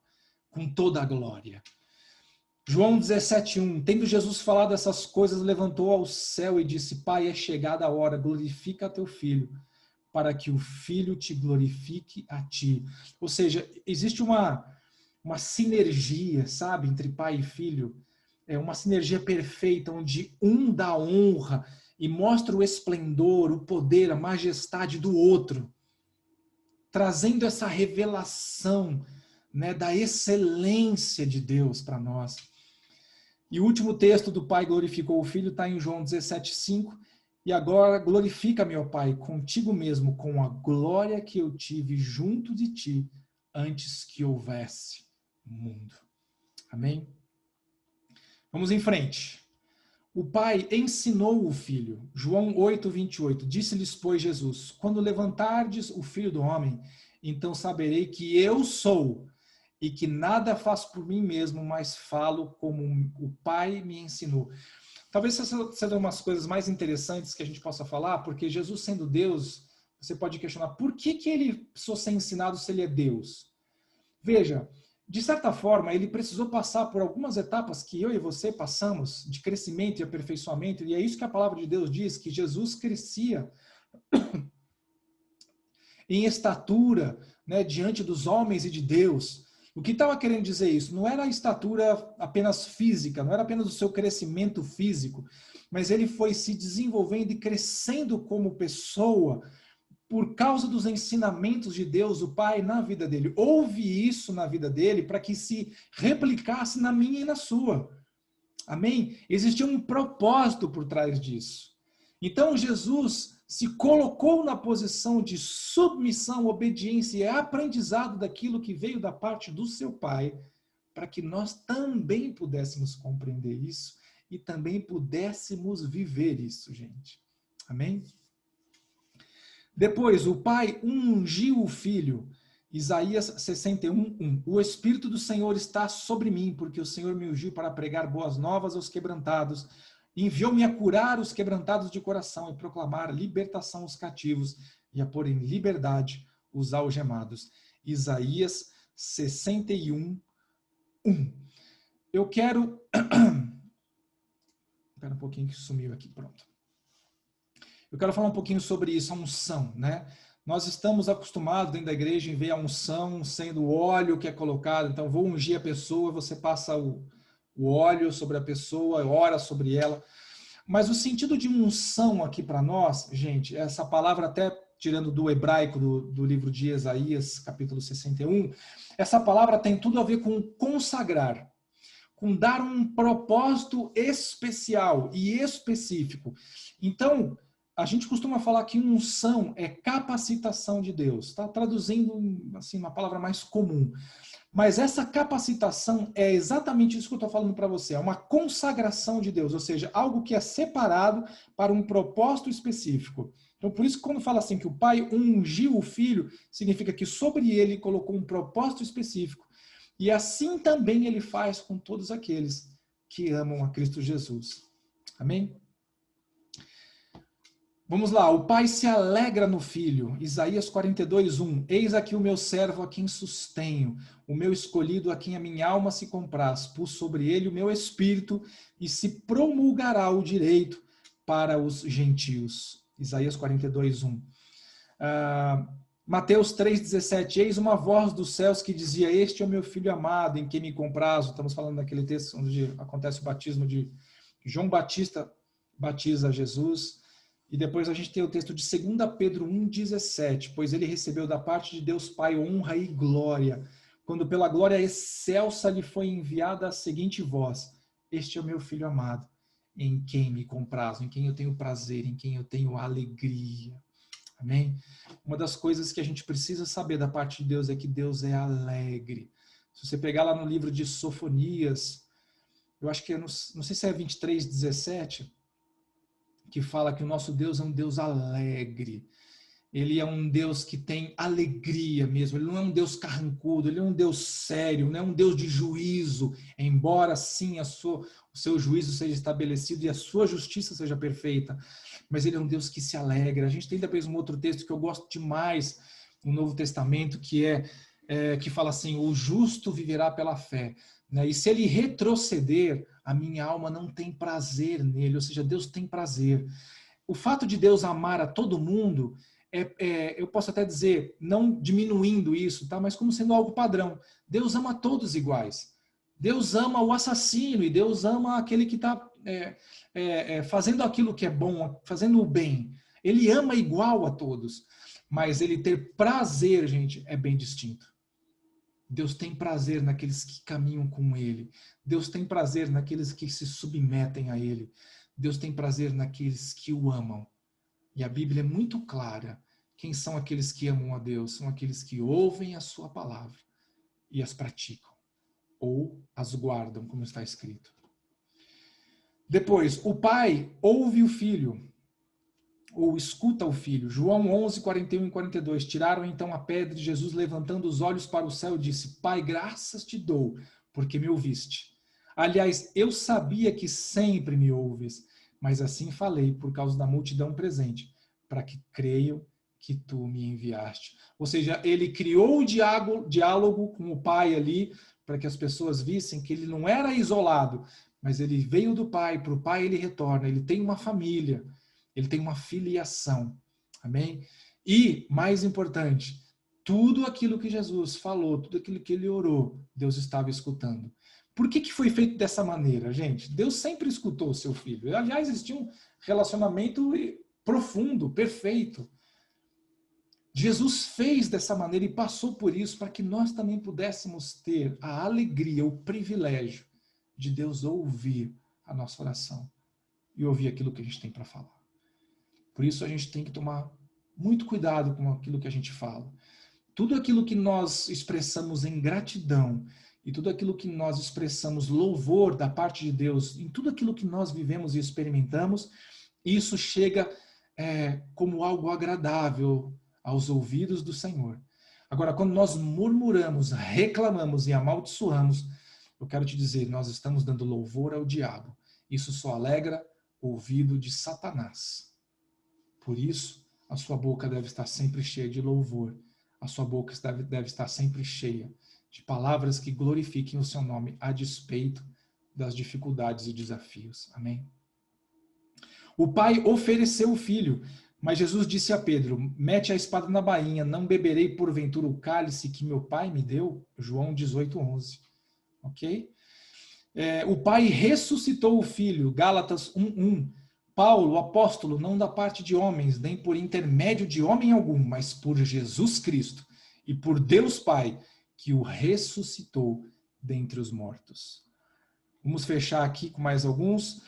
com toda a glória. João 17:1, tendo Jesus falado essas coisas, levantou ao céu e disse: Pai, é chegada a hora, glorifica teu filho, para que o filho te glorifique a ti. Ou seja, existe uma sinergia, sabe, entre pai e filho, uma sinergia perfeita, onde um dá honra e mostra o esplendor, o poder, a majestade do outro, trazendo essa revelação, né, da excelência de Deus para nós. E o último texto do Pai glorificou o Filho está em João 17:5, e agora glorifica-me, ó Pai, contigo mesmo, com a glória que eu tive junto de ti, antes que houvesse mundo. Amém? Vamos em frente. O Pai ensinou o Filho. João 8:28. Disse-lhes, pois, Jesus: quando levantardes o Filho do Homem, então saberei que eu sou, e que nada faço por mim mesmo, mas falo como o Pai me ensinou. Talvez sejam umas coisas mais interessantes que a gente possa falar, porque Jesus, sendo Deus, você pode questionar por que ele precisou ser ensinado se ele é Deus? Veja, de certa forma, ele precisou passar por algumas etapas que eu e você passamos, de crescimento e aperfeiçoamento, e é isso que a palavra de Deus diz, que Jesus crescia em estatura, né, diante dos homens e de Deus. O que estava querendo dizer isso? Não era a estatura apenas física, não era apenas o seu crescimento físico, mas ele foi se desenvolvendo e crescendo como pessoa, por causa dos ensinamentos de Deus, o Pai, na vida dele. Houve isso na vida dele para que se replicasse na minha e na sua. Amém? Existia um propósito por trás disso. Então Jesus se colocou na posição de submissão, obediência e aprendizado daquilo que veio da parte do seu Pai, para que nós também pudéssemos compreender isso e também pudéssemos viver isso, gente. Amém? Depois, o Pai ungiu o Filho. Isaías 61:1. O Espírito do Senhor está sobre mim, porque o Senhor me ungiu para pregar boas novas aos quebrantados. Enviou-me a curar os quebrantados de coração e proclamar libertação aos cativos e a pôr em liberdade os algemados. Isaías 61:1. Eu quero... Espera um pouquinho que sumiu aqui, pronto. Eu quero falar um pouquinho sobre isso, a unção, né? Nós estamos acostumados dentro da igreja em ver a unção sendo o óleo que é colocado. Então, vou ungir a pessoa, você passa o óleo sobre a pessoa, ora sobre ela. Mas o sentido de unção aqui para nós, gente, essa palavra até tirando do hebraico do livro de Isaías, capítulo 61, essa palavra tem tudo a ver com consagrar, com dar um propósito especial e específico. Então, a gente costuma falar que unção é capacitação de Deus, tá? Traduzindo assim uma palavra mais comum. Mas essa capacitação é exatamente isso que eu estou falando para você, é uma consagração de Deus, ou seja, algo que é separado para um propósito específico. Então, por isso que quando fala assim que o pai ungiu o filho, significa que sobre ele colocou um propósito específico. E assim também ele faz com todos aqueles que amam a Cristo Jesus. Amém? Vamos lá, o pai se alegra no filho. Isaías 42:1. Eis aqui o meu servo a quem sustenho, o meu escolhido a quem a minha alma se compraz. Pus sobre ele o meu espírito e se promulgará o direito para os gentios. Isaías 42:1. Mateus 3,17. Eis uma voz dos céus que dizia: Este é o meu filho amado, em quem me comprazo. Estamos falando daquele texto onde acontece o batismo de João Batista, batiza Jesus. E depois a gente tem o texto de 2 Pedro 1,17, pois ele recebeu da parte de Deus Pai honra e glória, quando pela glória excelsa lhe foi enviada a seguinte voz: Este é o meu filho amado, em quem me comprazo, em quem eu tenho prazer, em quem eu tenho alegria. Amém? Uma das coisas que a gente precisa saber da parte de Deus é que Deus é alegre. Se você pegar lá no livro de Sofonias, eu acho que não sei se é 23:17, que fala que o nosso Deus é um Deus alegre. Ele é um Deus que tem alegria mesmo. Ele não é um Deus carrancudo, ele é um Deus sério, não é um Deus de juízo, embora sim o seu juízo seja estabelecido e a sua justiça seja perfeita. Mas ele é um Deus que se alegra. A gente tem depois um outro texto que eu gosto demais no Novo Testamento, que fala assim: o justo viverá pela fé. E se ele retroceder, a minha alma não tem prazer nele, ou seja, Deus tem prazer. O fato de Deus amar a todo mundo, eu posso até dizer, não diminuindo isso, tá? Mas como sendo algo padrão. Deus ama todos iguais. Deus ama o assassino e Deus ama aquele que está fazendo aquilo que é bom, fazendo o bem. Ele ama igual a todos. Mas ele ter prazer, gente, é bem distinto. Deus tem prazer naqueles que caminham com Ele. Deus tem prazer naqueles que se submetem a Ele. Deus tem prazer naqueles que o amam. E a Bíblia é muito clara. Quem são aqueles que amam a Deus? São aqueles que ouvem a sua palavra e as praticam. Ou as guardam, como está escrito. Depois, o pai ouve o filho, ou escuta o filho. João 11, 41 e 42. Tiraram então a pedra e Jesus, levantando os olhos para o céu, disse: Pai, graças te dou, porque me ouviste. Aliás, eu sabia que sempre me ouves, mas assim falei por causa da multidão presente, para que creiam que tu me enviaste. Ou seja, ele criou o diálogo com o pai ali, para que as pessoas vissem que ele não era isolado, mas ele veio do pai, para o pai ele retorna, ele tem uma família. Ele tem uma filiação. Amém? E, mais importante, tudo aquilo que Jesus falou, tudo aquilo que ele orou, Deus estava escutando. Por que foi feito dessa maneira, gente? Deus sempre escutou o seu filho. Aliás, eles tinham um relacionamento profundo, perfeito. Jesus fez dessa maneira e passou por isso para que nós também pudéssemos ter a alegria, o privilégio de Deus ouvir a nossa oração e ouvir aquilo que a gente tem para falar. Por isso a gente tem que tomar muito cuidado com aquilo que a gente fala. Tudo aquilo que nós expressamos em gratidão e tudo aquilo que nós expressamos louvor da parte de Deus, em tudo aquilo que nós vivemos e experimentamos, isso chega como algo agradável aos ouvidos do Senhor. Agora, quando nós murmuramos, reclamamos e amaldiçoamos, eu quero te dizer, nós estamos dando louvor ao diabo. Isso só alegra o ouvido de Satanás. Por isso, a sua boca deve estar sempre cheia de louvor. A sua boca deve estar sempre cheia de palavras que glorifiquem o seu nome a despeito das dificuldades e desafios. Amém? O pai ofereceu o filho, mas Jesus disse a Pedro: mete a espada na bainha, não beberei porventura o cálice que meu pai me deu? João 18:11. Ok? O pai ressuscitou o filho, Gálatas 1:1. Paulo, o apóstolo, não da parte de homens, nem por intermédio de homem algum, mas por Jesus Cristo e por Deus Pai, que o ressuscitou dentre os mortos. Vamos fechar aqui com mais alguns.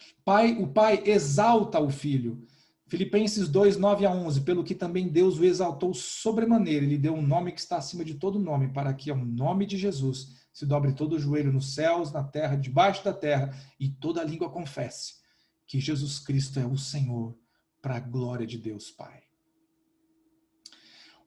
O pai exalta o filho. Filipenses 2, 9 a 11, pelo que também Deus o exaltou sobremaneira, ele deu um nome que está acima de todo nome, para que ao nome de Jesus se dobre todo o joelho nos céus, na terra, debaixo da terra, e toda língua confesse que Jesus Cristo é o Senhor, para a glória de Deus Pai.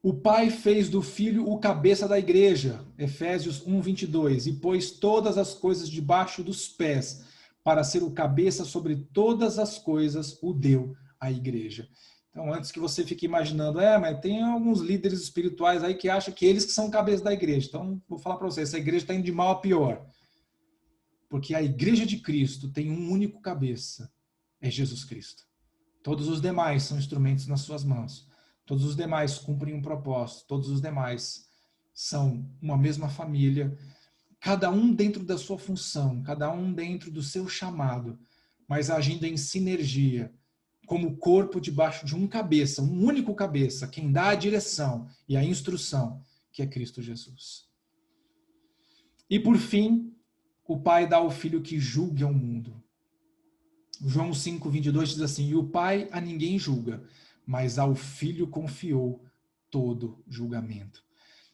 O Pai fez do Filho o cabeça da igreja, Efésios 1, 22, e pôs todas as coisas debaixo dos pés, para ser o cabeça sobre todas as coisas, o deu à igreja. Então, antes que você fique imaginando, mas tem alguns líderes espirituais aí que acham que eles que são cabeça da igreja. Então, vou falar para você, essa igreja está indo de mal a pior. Porque a igreja de Cristo tem um único cabeça, é Jesus Cristo. Todos os demais são instrumentos nas suas mãos. Todos os demais cumprem um propósito. Todos os demais são uma mesma família. Cada um dentro da sua função, cada um dentro do seu chamado, mas agindo em sinergia, como corpo debaixo de um cabeça, um único cabeça, quem dá a direção e a instrução, que é Cristo Jesus. E por fim, o Pai dá ao Filho que julgue ao mundo. João 5, 22 diz assim, e o Pai a ninguém julga, mas ao Filho confiou todo julgamento.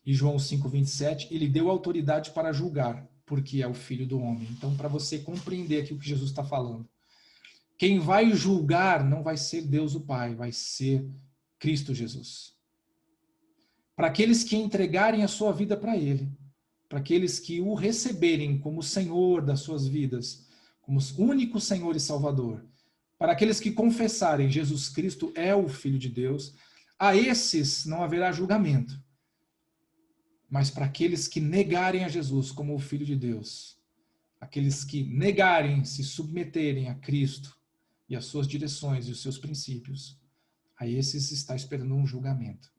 E João 5, 27, ele deu autoridade para julgar, porque é o Filho do homem. Então, para você compreender aqui o que Jesus está falando, quem vai julgar não vai ser Deus o Pai, vai ser Cristo Jesus. Para aqueles que entregarem a sua vida para Ele, para aqueles que o receberem como Senhor das suas vidas, como único Senhor e Salvador, para aqueles que confessarem Jesus Cristo é o Filho de Deus, a esses não haverá julgamento. Mas para aqueles que negarem a Jesus como o Filho de Deus, aqueles que negarem, se submeterem a Cristo e as suas direções e os seus princípios, a esses está esperando um julgamento,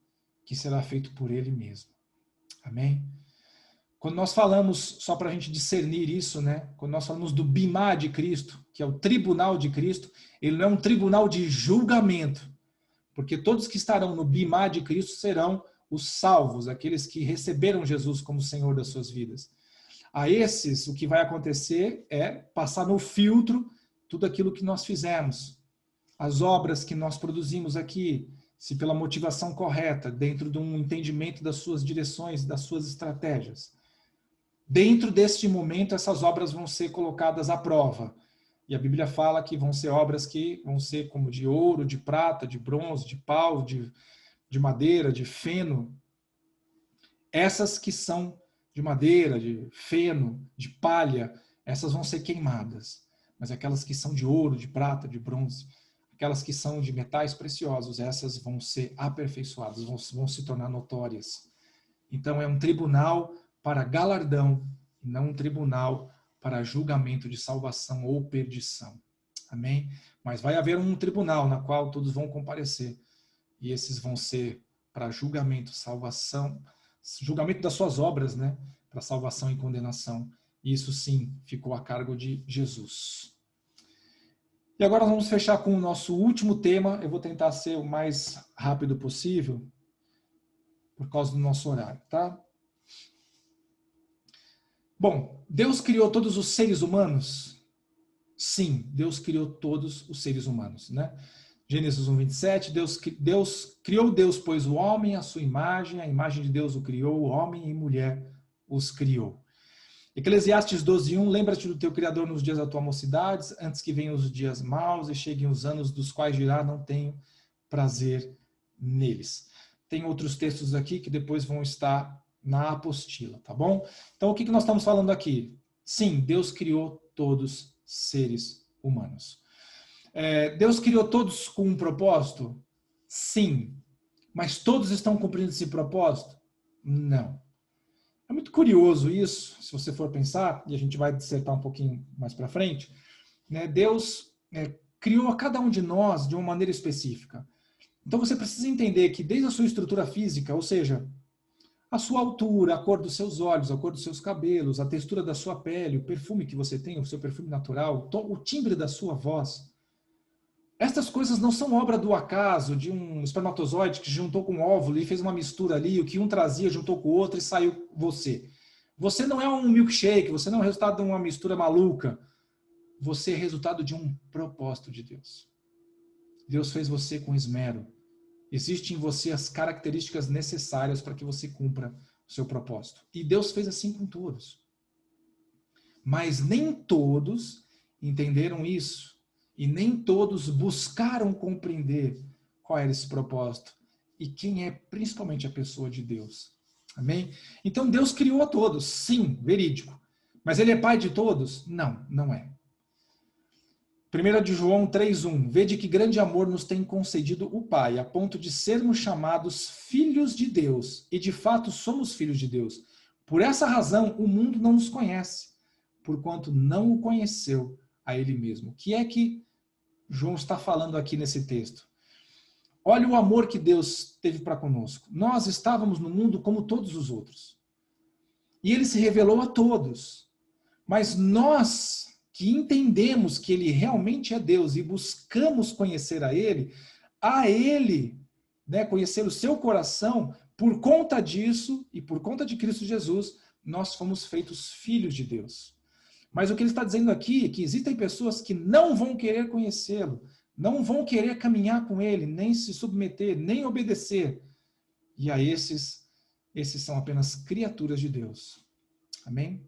que será feito por Ele mesmo. Amém? Quando nós falamos, só para a gente discernir isso, né? Quando nós falamos do bimá de Cristo, que é o tribunal de Cristo, ele não é um tribunal de julgamento, porque todos que estarão no bimá de Cristo serão os salvos, aqueles que receberam Jesus como Senhor das suas vidas. A esses, o que vai acontecer é passar no filtro tudo aquilo que nós fizemos, as obras que nós produzimos aqui, se pela motivação correta, dentro de um entendimento das suas direções, das suas estratégias. Dentro deste momento, essas obras vão ser colocadas à prova. E a Bíblia fala que vão ser obras que vão ser como de ouro, de prata, de bronze, de pau, de madeira, de feno. Essas que são de madeira, de feno, de palha, essas vão ser queimadas. Mas aquelas que são de ouro, de prata, de bronze, aquelas que são de metais preciosos, essas vão ser aperfeiçoadas, vão se tornar notórias. Então é um tribunal para galardão, e não um tribunal para julgamento de salvação ou perdição. Amém? Mas vai haver um tribunal na qual todos vão comparecer. E esses vão ser para julgamento, salvação, julgamento das suas obras, né? Para salvação e condenação. E isso sim ficou a cargo de Jesus. E agora nós vamos fechar com o nosso último tema. Eu vou tentar ser o mais rápido possível, por causa do nosso horário, tá? Bom, Deus criou todos os seres humanos? Sim, Deus criou todos os seres humanos, né? Gênesis 1, 27, criou Deus, pois o homem à sua imagem, a imagem de Deus o criou, homem e mulher os criou. Eclesiastes 12, 1, lembra-te do teu Criador nos dias da tua mocidade, antes que venham os dias maus e cheguem os anos dos quais dirá, não tenho prazer neles. Tem outros textos aqui que depois vão estar na apostila, tá bom? Então, o que nós estamos falando aqui? Sim, Deus criou todos seres humanos. Deus criou todos com um propósito? Sim. Mas todos estão cumprindo esse propósito? Não. É muito curioso isso, se você for pensar, e a gente vai dissertar um pouquinho mais para frente, né? Deus criou a cada um de nós de uma maneira específica. Então você precisa entender que desde a sua estrutura física, ou seja, a sua altura, a cor dos seus olhos, a cor dos seus cabelos, a textura da sua pele, o perfume que você tem, o seu perfume natural, o timbre da sua voz, estas coisas não são obra do acaso, de um espermatozoide que juntou com um óvulo e fez uma mistura ali, o que um trazia juntou com o outro e saiu você. Você não é um milkshake, você não é o resultado de uma mistura maluca. Você é resultado de um propósito de Deus. Deus fez você com esmero. Existem em você as características necessárias para que você cumpra o seu propósito. E Deus fez assim com todos. Mas nem todos entenderam isso. E nem todos buscaram compreender qual era esse propósito. E quem é principalmente a pessoa de Deus. Amém? Então Deus criou a todos. Sim, verídico. Mas Ele é pai de todos? Não, não é. 1 de João 3,1. Vede que grande amor nos tem concedido o Pai, a ponto de sermos chamados filhos de Deus. E de fato somos filhos de Deus. Por essa razão, o mundo não nos conhece, porquanto não o conheceu a Ele mesmo. O que é que João está falando aqui nesse texto? Olha o amor que Deus teve para conosco. Nós estávamos no mundo como todos os outros. E Ele se revelou a todos. Mas nós que entendemos que Ele realmente é Deus e buscamos conhecer a Ele, né, conhecer o seu coração, por conta disso e por conta de Cristo Jesus, nós fomos feitos filhos de Deus. Mas o que ele está dizendo aqui é que existem pessoas que não vão querer conhecê-lo, não vão querer caminhar com Ele, nem se submeter, nem obedecer. E a esses são apenas criaturas de Deus. Amém?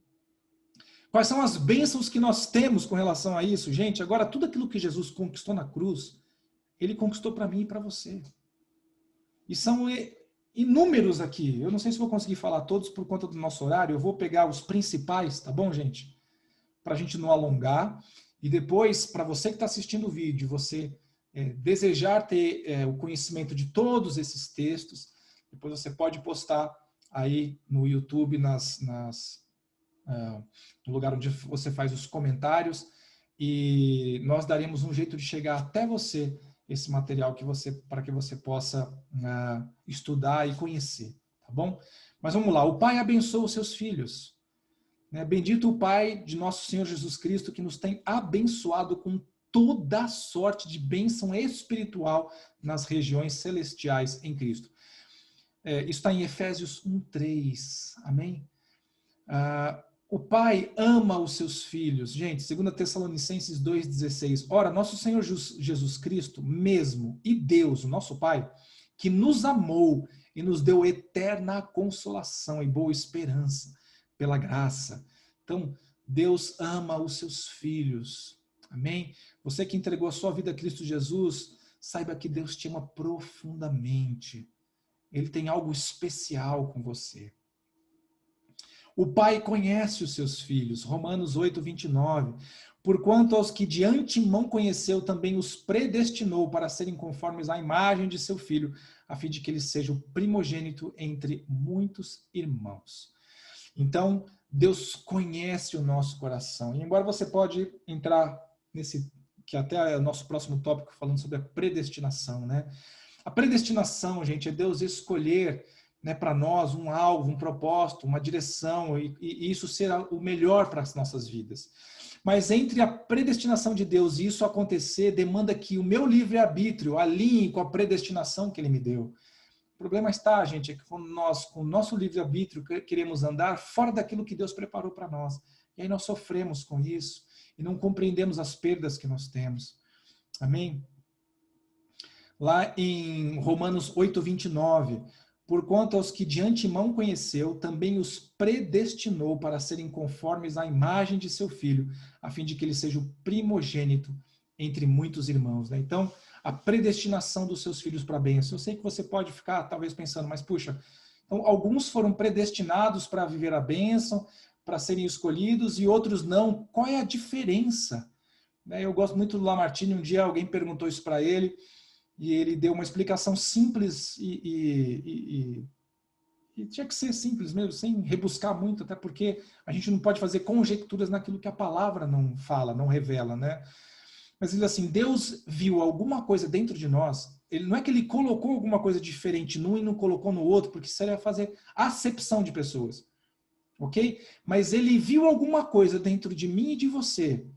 Quais são as bênçãos que nós temos com relação a isso? Gente, agora tudo aquilo que Jesus conquistou na cruz, Ele conquistou para mim e para você. E são inúmeros aqui. Eu não sei se vou conseguir falar todos por conta do nosso horário. Eu vou pegar os principais, tá bom, gente? Para a gente não alongar. E depois, para você que está assistindo o vídeo, você desejar ter o conhecimento de todos esses textos, depois você pode postar aí no YouTube, no lugar onde você faz os comentários, e nós daremos um jeito de chegar até você esse material para que você possa estudar e conhecer, tá bom? Mas vamos lá, o Pai abençoa os seus filhos. Né? Bendito o Pai de nosso Senhor Jesus Cristo, que nos tem abençoado com toda sorte de bênção espiritual nas regiões celestiais em Cristo. Isso está em Efésios 1:3, amém? O Pai ama os seus filhos. Gente, 2 Tessalonicenses 2:16. Ora, nosso Senhor Jesus Cristo mesmo, e Deus, o nosso Pai, que nos amou e nos deu eterna consolação e boa esperança pela graça. Então, Deus ama os seus filhos. Amém? Você que entregou a sua vida a Cristo Jesus, saiba que Deus te ama profundamente. Ele tem algo especial com você. O Pai conhece os seus filhos. Romanos 8:29. Porquanto aos que de antemão conheceu, também os predestinou para serem conformes à imagem de seu Filho, a fim de que ele seja o primogênito entre muitos irmãos. Então, Deus conhece o nosso coração. E embora você pode entrar nesse, que até é o nosso próximo tópico, falando sobre a predestinação, né? A predestinação, gente, é Deus escolher, né, para nós um alvo, um propósito, uma direção, e isso ser o melhor para as nossas vidas. Mas entre a predestinação de Deus e isso acontecer, demanda que o meu livre-arbítrio alinhe com a predestinação que Ele me deu. O problema está, gente, é que quando nós, com o nosso livre-arbítrio, queremos andar fora daquilo que Deus preparou para nós. E aí nós sofremos com isso e não compreendemos as perdas que nós temos. Amém? Lá em Romanos 8:29, porquanto aos que de antemão conheceu, também os predestinou para serem conformes à imagem de seu Filho, a fim de que ele seja o primogênito entre muitos irmãos. Né? Então, a predestinação dos seus filhos para a bênção. Eu sei que você pode ficar talvez pensando, mas puxa, então alguns foram predestinados para viver a bênção, para serem escolhidos, e outros não. Qual é a diferença? Eu gosto muito do Lamartine. Um dia alguém perguntou isso para ele, e ele deu uma explicação simples e tinha que ser simples mesmo, sem rebuscar muito, até porque a gente não pode fazer conjecturas naquilo que a palavra não fala, não revela, né? Mas ele assim, Deus viu alguma coisa dentro de nós, ele não é que ele colocou alguma coisa diferente num e não colocou no outro, porque isso ia fazer acepção de pessoas, ok? Mas ele viu alguma coisa dentro de mim e de você,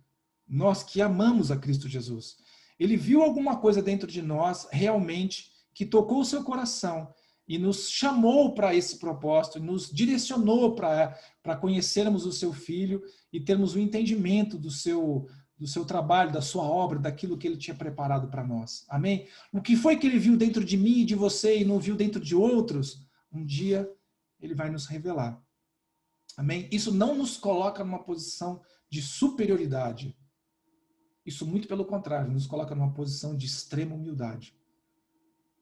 nós que amamos a Cristo Jesus. Ele viu alguma coisa dentro de nós, realmente, que tocou o seu coração e nos chamou para esse propósito, nos direcionou para conhecermos o seu Filho e termos o entendimento do seu do seu trabalho, da sua obra, daquilo que ele tinha preparado para nós. Amém? O que foi que ele viu dentro de mim e de você e não viu dentro de outros, um dia ele vai nos revelar. Amém? Isso não nos coloca numa posição de superioridade. Isso, muito pelo contrário, nos coloca numa posição de extrema humildade.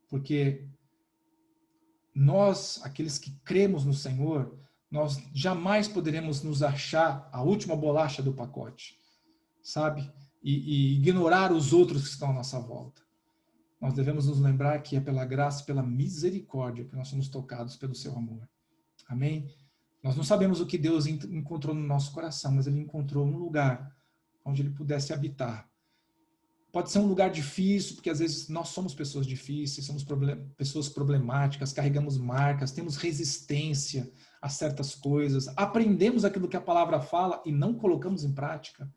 Porque nós, aqueles que cremos no Senhor, nós jamais poderemos nos achar a última bolacha do pacote, sabe? E ignorar os outros que estão à nossa volta. Nós devemos nos lembrar que é pela graça, pela misericórdia que nós somos tocados pelo seu amor. Amém? Nós não sabemos o que Deus encontrou no nosso coração, mas ele encontrou um lugar onde ele pudesse habitar. Pode ser um lugar difícil, porque às vezes nós somos pessoas difíceis, somos pessoas problemáticas, carregamos marcas, temos resistência a certas coisas, aprendemos aquilo que a palavra fala e não colocamos em prática.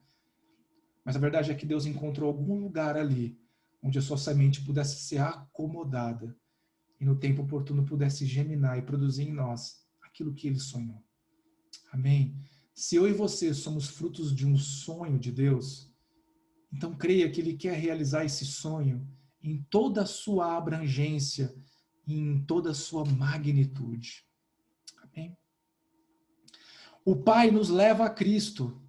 Mas a verdade é que Deus encontrou algum lugar ali, onde a sua semente pudesse ser acomodada e no tempo oportuno pudesse germinar e produzir em nós aquilo que ele sonhou. Amém? Se eu e você somos frutos de um sonho de Deus, então creia que ele quer realizar esse sonho em toda a sua abrangência e em toda a sua magnitude. Amém? O Pai nos leva a Cristo.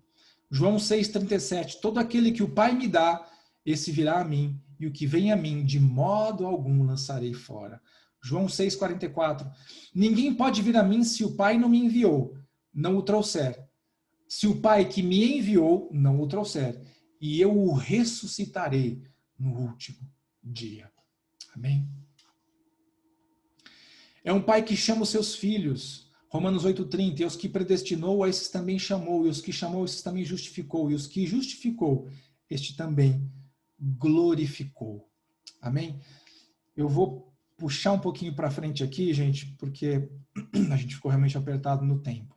João 6,37, todo aquele que o Pai me dá, esse virá a mim, e o que vem a mim, de modo algum lançarei fora. João 6,44, ninguém pode vir a mim se o Pai não me enviou, não o trouxer. Se o Pai que me enviou não o trouxer, e eu o ressuscitarei no último dia. Amém? É um Pai que chama os seus filhos. Romanos 8,30, e os que predestinou, a esses também chamou, e os que chamou, esses também justificou, e os que justificou, este também glorificou. Amém? Eu vou puxar um pouquinho para frente aqui, gente, porque a gente ficou realmente apertado no tempo.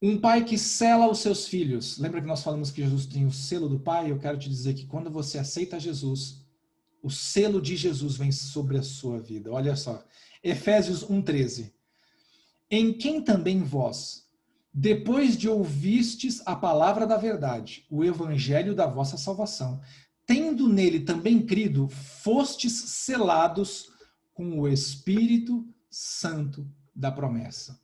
Um pai que sela os seus filhos. Lembra que nós falamos que Jesus tem o selo do Pai? Eu quero te dizer que quando você aceita Jesus, o selo de Jesus vem sobre a sua vida. Olha só. Efésios 1,13. Em quem também vós, depois de ouvistes a palavra da verdade, o evangelho da vossa salvação, tendo nele também crido, fostes selados com o Espírito Santo da promessa.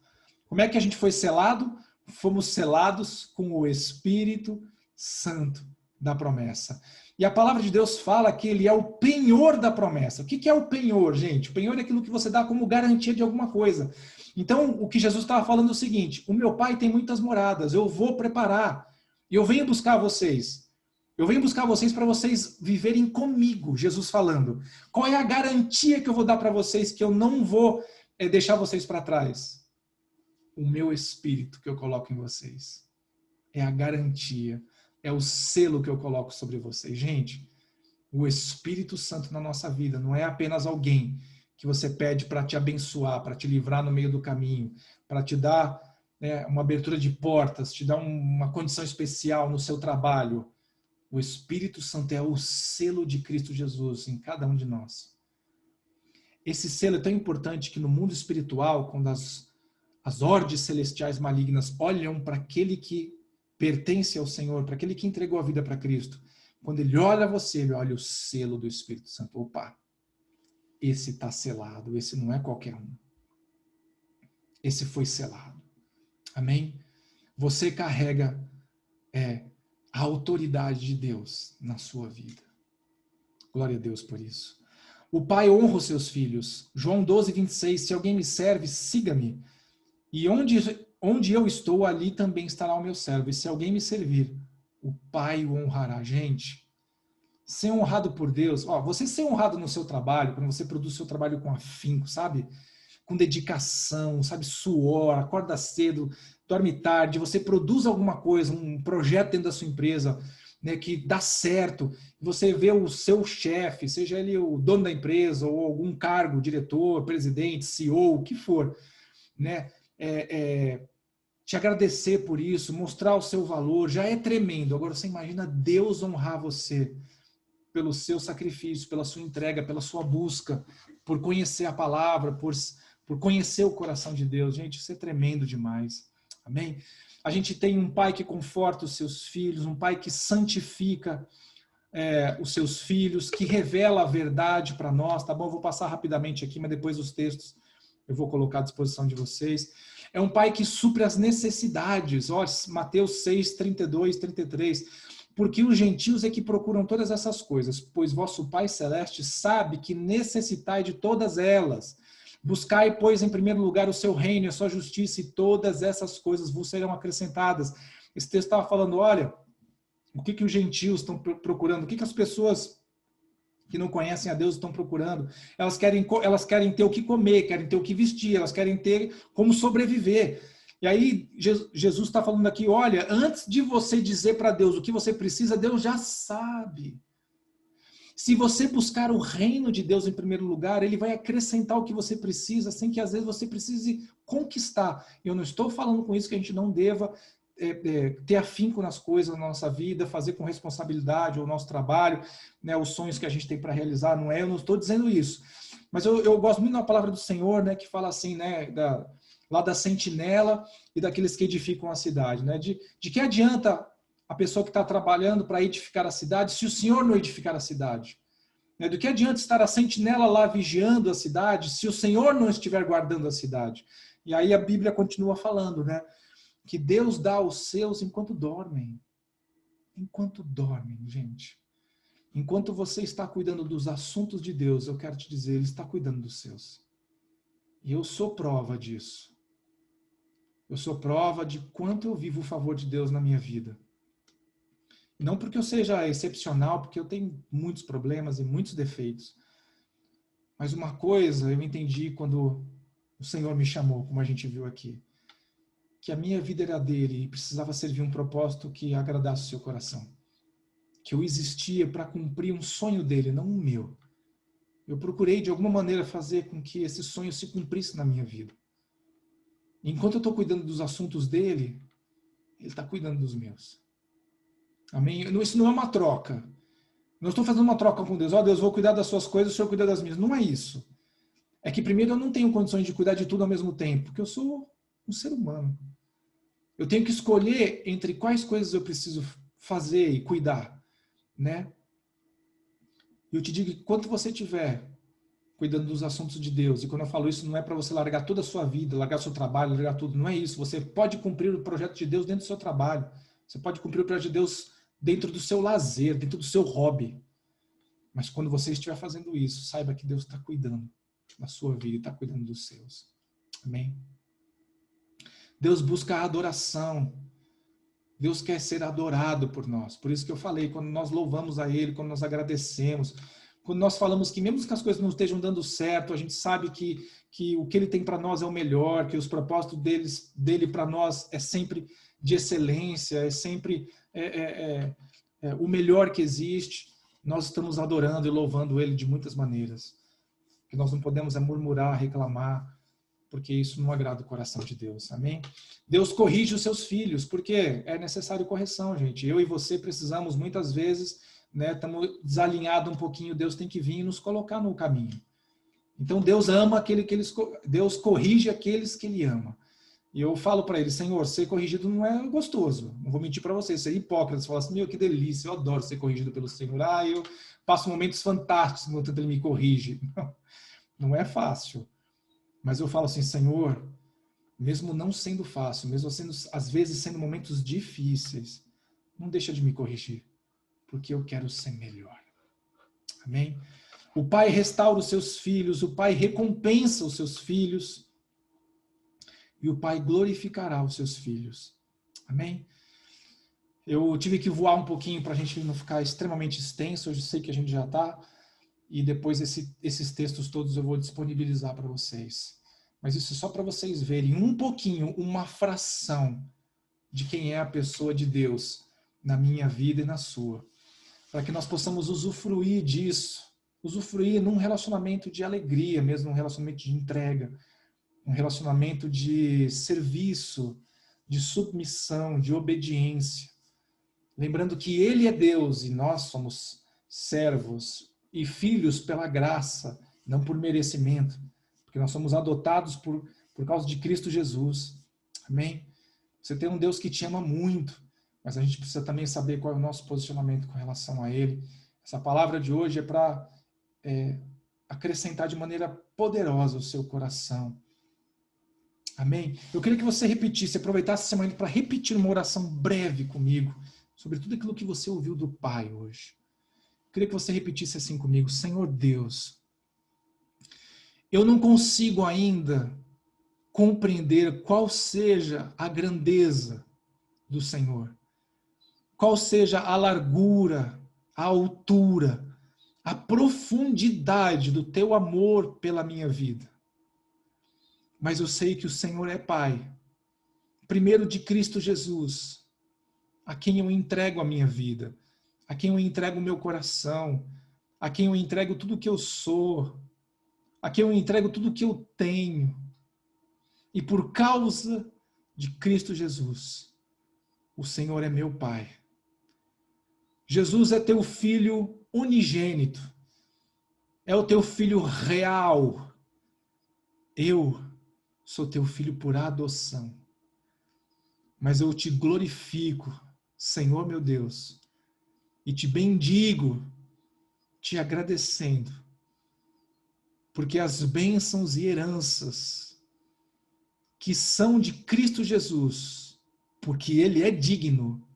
Como é que a gente foi selado? Fomos selados com o Espírito Santo da promessa. E a palavra de Deus fala que ele é o penhor da promessa. O que é o penhor, gente? O penhor é aquilo que você dá como garantia de alguma coisa. Então, o que Jesus estava falando é o seguinte, o meu Pai tem muitas moradas, eu vou preparar, e eu venho buscar vocês. Eu venho buscar vocês para vocês viverem comigo, Jesus falando. Qual é a garantia que eu vou dar para vocês que eu não vou deixar vocês para trás? O meu Espírito que eu coloco em vocês. É a garantia, é o selo que eu coloco sobre vocês. Gente, o Espírito Santo na nossa vida não é apenas alguém que você pede para te abençoar, para te livrar no meio do caminho, para te dar uma abertura de portas, te dar uma condição especial no seu trabalho. O Espírito Santo é o selo de Cristo Jesus em cada um de nós. Esse selo é tão importante que no mundo espiritual, quando as hordes celestiais malignas olham para aquele que pertence ao Senhor, para aquele que entregou a vida para Cristo, quando ele olha você, ele olha o selo do Espírito Santo. Opa, esse está selado, esse não é qualquer um. Esse foi selado. Amém? Você carrega a autoridade de Deus na sua vida. Glória a Deus por isso. O pai honra os seus filhos. João 12:26, se alguém me serve, siga-me. E onde eu estou, ali também estará o meu servo. E se alguém me servir, o Pai o honrará. Gente, ser honrado por Deus, você ser honrado no seu trabalho, quando você produz o seu trabalho com afinco, sabe? Com dedicação, sabe? Suor, acorda cedo, dorme tarde, você produz alguma coisa, um projeto dentro da sua empresa, né, que dá certo, você vê o seu chefe, seja ele o dono da empresa ou algum cargo, diretor, presidente, CEO, o que for, né? Te agradecer por isso, mostrar o seu valor, já é tremendo. Agora você imagina Deus honrar você pelo seu sacrifício, pela sua entrega, pela sua busca, por conhecer a palavra, por conhecer o coração de Deus. Gente, isso é tremendo demais. Amém? A gente tem um pai que conforta os seus filhos, um pai que santifica os seus filhos, que revela a verdade para nós, tá bom? Eu vou passar rapidamente aqui, mas depois os textos eu vou colocar à disposição de vocês. É um pai que supre as necessidades. Olha, Mateus 6, 32, 33. Porque os gentios é que procuram todas essas coisas, pois vosso Pai Celeste sabe que necessitai de todas elas. Buscai, pois, em primeiro lugar o seu reino e a sua justiça, e todas essas coisas vos serão acrescentadas. Esse texto estava falando, olha, o que os gentios estão procurando, o que as pessoas que não conhecem a Deus estão procurando. Elas querem ter o que comer, querem ter o que vestir, elas querem ter como sobreviver. E aí Jesus está falando aqui, olha, antes de você dizer para Deus o que você precisa, Deus já sabe. Se você buscar o reino de Deus em primeiro lugar, ele vai acrescentar o que você precisa, sem que às vezes você precise conquistar. Eu não estou falando com isso que a gente não deva ter afinco nas coisas na nossa vida, fazer com responsabilidade o nosso trabalho, né, os sonhos que a gente tem para realizar, não é? Eu não estou dizendo isso. Mas eu gosto muito da palavra do Senhor, né, que fala assim, né, lá da sentinela e daqueles que edificam a cidade, né? De que adianta a pessoa que está trabalhando para edificar a cidade se o Senhor não edificar a cidade? Né? Do que adianta estar a sentinela lá vigiando a cidade se o Senhor não estiver guardando a cidade? E aí a Bíblia continua falando, né? Que Deus dá aos seus enquanto dormem. Enquanto dormem, gente. Enquanto você está cuidando dos assuntos de Deus, eu quero te dizer, Ele está cuidando dos seus. E eu sou prova disso. Eu sou prova de quanto eu vivo o favor de Deus na minha vida. Não porque eu seja excepcional, porque eu tenho muitos problemas e muitos defeitos. Mas uma coisa eu entendi quando o Senhor me chamou, como a gente viu aqui. Que a minha vida era dele e precisava servir um propósito que agradasse o seu coração. Que eu existia para cumprir um sonho dele, não o meu. Eu procurei, de alguma maneira, fazer com que esse sonho se cumprisse na minha vida. Enquanto eu estou cuidando dos assuntos dele, ele está cuidando dos meus. Amém? Isso não é uma troca. Não estou fazendo uma troca com Deus. Ó, Deus, vou cuidar das suas coisas, o Senhor cuida das minhas. Não é isso. É que, primeiro, eu não tenho condições de cuidar de tudo ao mesmo tempo, porque eu sou um ser humano. Eu tenho que escolher entre quais coisas eu preciso fazer e cuidar, né? Eu te digo que quanto você tiver cuidando dos assuntos de Deus, e quando eu falo isso, não é para você largar toda a sua vida, largar seu trabalho, largar tudo, não é isso. Você pode cumprir o projeto de Deus dentro do seu trabalho. Você pode cumprir o projeto de Deus dentro do seu lazer, dentro do seu hobby. Mas quando você estiver fazendo isso, saiba que Deus está cuidando da sua vida e está cuidando dos seus. Amém? Deus busca a adoração. Deus quer ser adorado por nós. Por isso que eu falei, quando nós louvamos a Ele, quando nós agradecemos, quando nós falamos que mesmo que as coisas não estejam dando certo, a gente sabe que o que Ele tem para nós é o melhor, que os propósitos dele para nós é sempre de excelência, é sempre o melhor que existe, nós estamos adorando e louvando Ele de muitas maneiras. O que nós não podemos é murmurar, reclamar, porque isso não agrada o coração de Deus, amém? Deus corrige os seus filhos, porque é necessário correção, gente. Eu e você precisamos muitas vezes, né, estamos desalinhados um pouquinho, Deus tem que vir e nos colocar no caminho. Então Deus ama Deus corrige aqueles que Ele ama. E eu falo para ele, Senhor, ser corrigido não é gostoso. Não vou mentir para você, ser hipócrita. Você fala assim, meu, que delícia, eu adoro ser corrigido pelo Senhor. Eu passo momentos fantásticos enquanto Ele me corrige. Não é fácil. Mas eu falo assim, Senhor, mesmo não sendo fácil, mesmo às vezes sendo momentos difíceis, não deixa de me corrigir, porque eu quero ser melhor. Amém? O pai restaura os seus filhos, o pai recompensa os seus filhos, e o pai glorificará os seus filhos. Amém? Eu tive que voar um pouquinho para a gente não ficar extremamente extenso, eu sei que a gente já está, e depois esses textos todos eu vou disponibilizar para vocês. Mas isso é só para vocês verem um pouquinho, uma fração de quem é a pessoa de Deus na minha vida e na sua. Para que nós possamos usufruir disso, usufruir num relacionamento de alegria mesmo, num relacionamento de entrega, um relacionamento de serviço, de submissão, de obediência. Lembrando que Ele é Deus e nós somos servos e filhos pela graça, não por merecimento, porque nós somos adotados por causa de Cristo Jesus. Amém? Você tem um Deus que te ama muito, mas a gente precisa também saber qual é o nosso posicionamento com relação a Ele. Essa palavra de hoje é para acrescentar de maneira poderosa o seu coração. Amém? Eu queria que você repetisse, aproveitasse essa semana para repetir uma oração breve comigo sobre tudo aquilo que você ouviu do Pai hoje. Eu queria que você repetisse assim comigo: Senhor Deus, eu não consigo ainda compreender qual seja a grandeza do Senhor, qual seja a largura, a altura, a profundidade do teu amor pela minha vida. Mas eu sei que o Senhor é Pai, primeiro de Cristo Jesus, a quem eu entrego a minha vida, a quem eu entrego o meu coração, a quem eu entrego tudo que eu sou, a quem eu entrego tudo que eu tenho. E por causa de Cristo Jesus, o Senhor é meu Pai. Jesus é teu Filho unigênito, é o teu Filho real. Eu sou teu filho por adoção. Mas eu te glorifico, Senhor meu Deus, e te bendigo, te agradecendo, porque as bênçãos e heranças que são de Cristo Jesus, porque Ele é digno,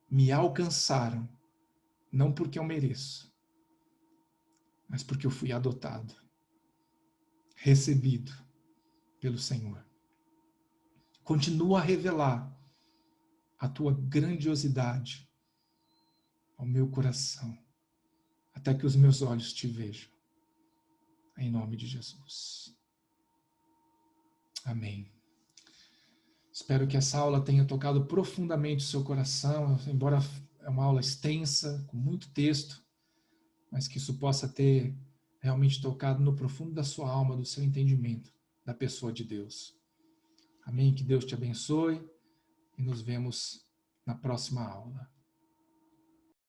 me alcançaram, não porque eu mereço, mas porque eu fui adotado, recebido pelo Senhor. Continua a revelar a tua grandiosidade ao meu coração, até que os meus olhos te vejam. Em nome de Jesus. Amém. Espero que essa aula tenha tocado profundamente o seu coração, embora é uma aula extensa, com muito texto, mas que isso possa ter realmente tocado no profundo da sua alma, do seu entendimento da pessoa de Deus. Amém? Que Deus te abençoe e nos vemos na próxima aula.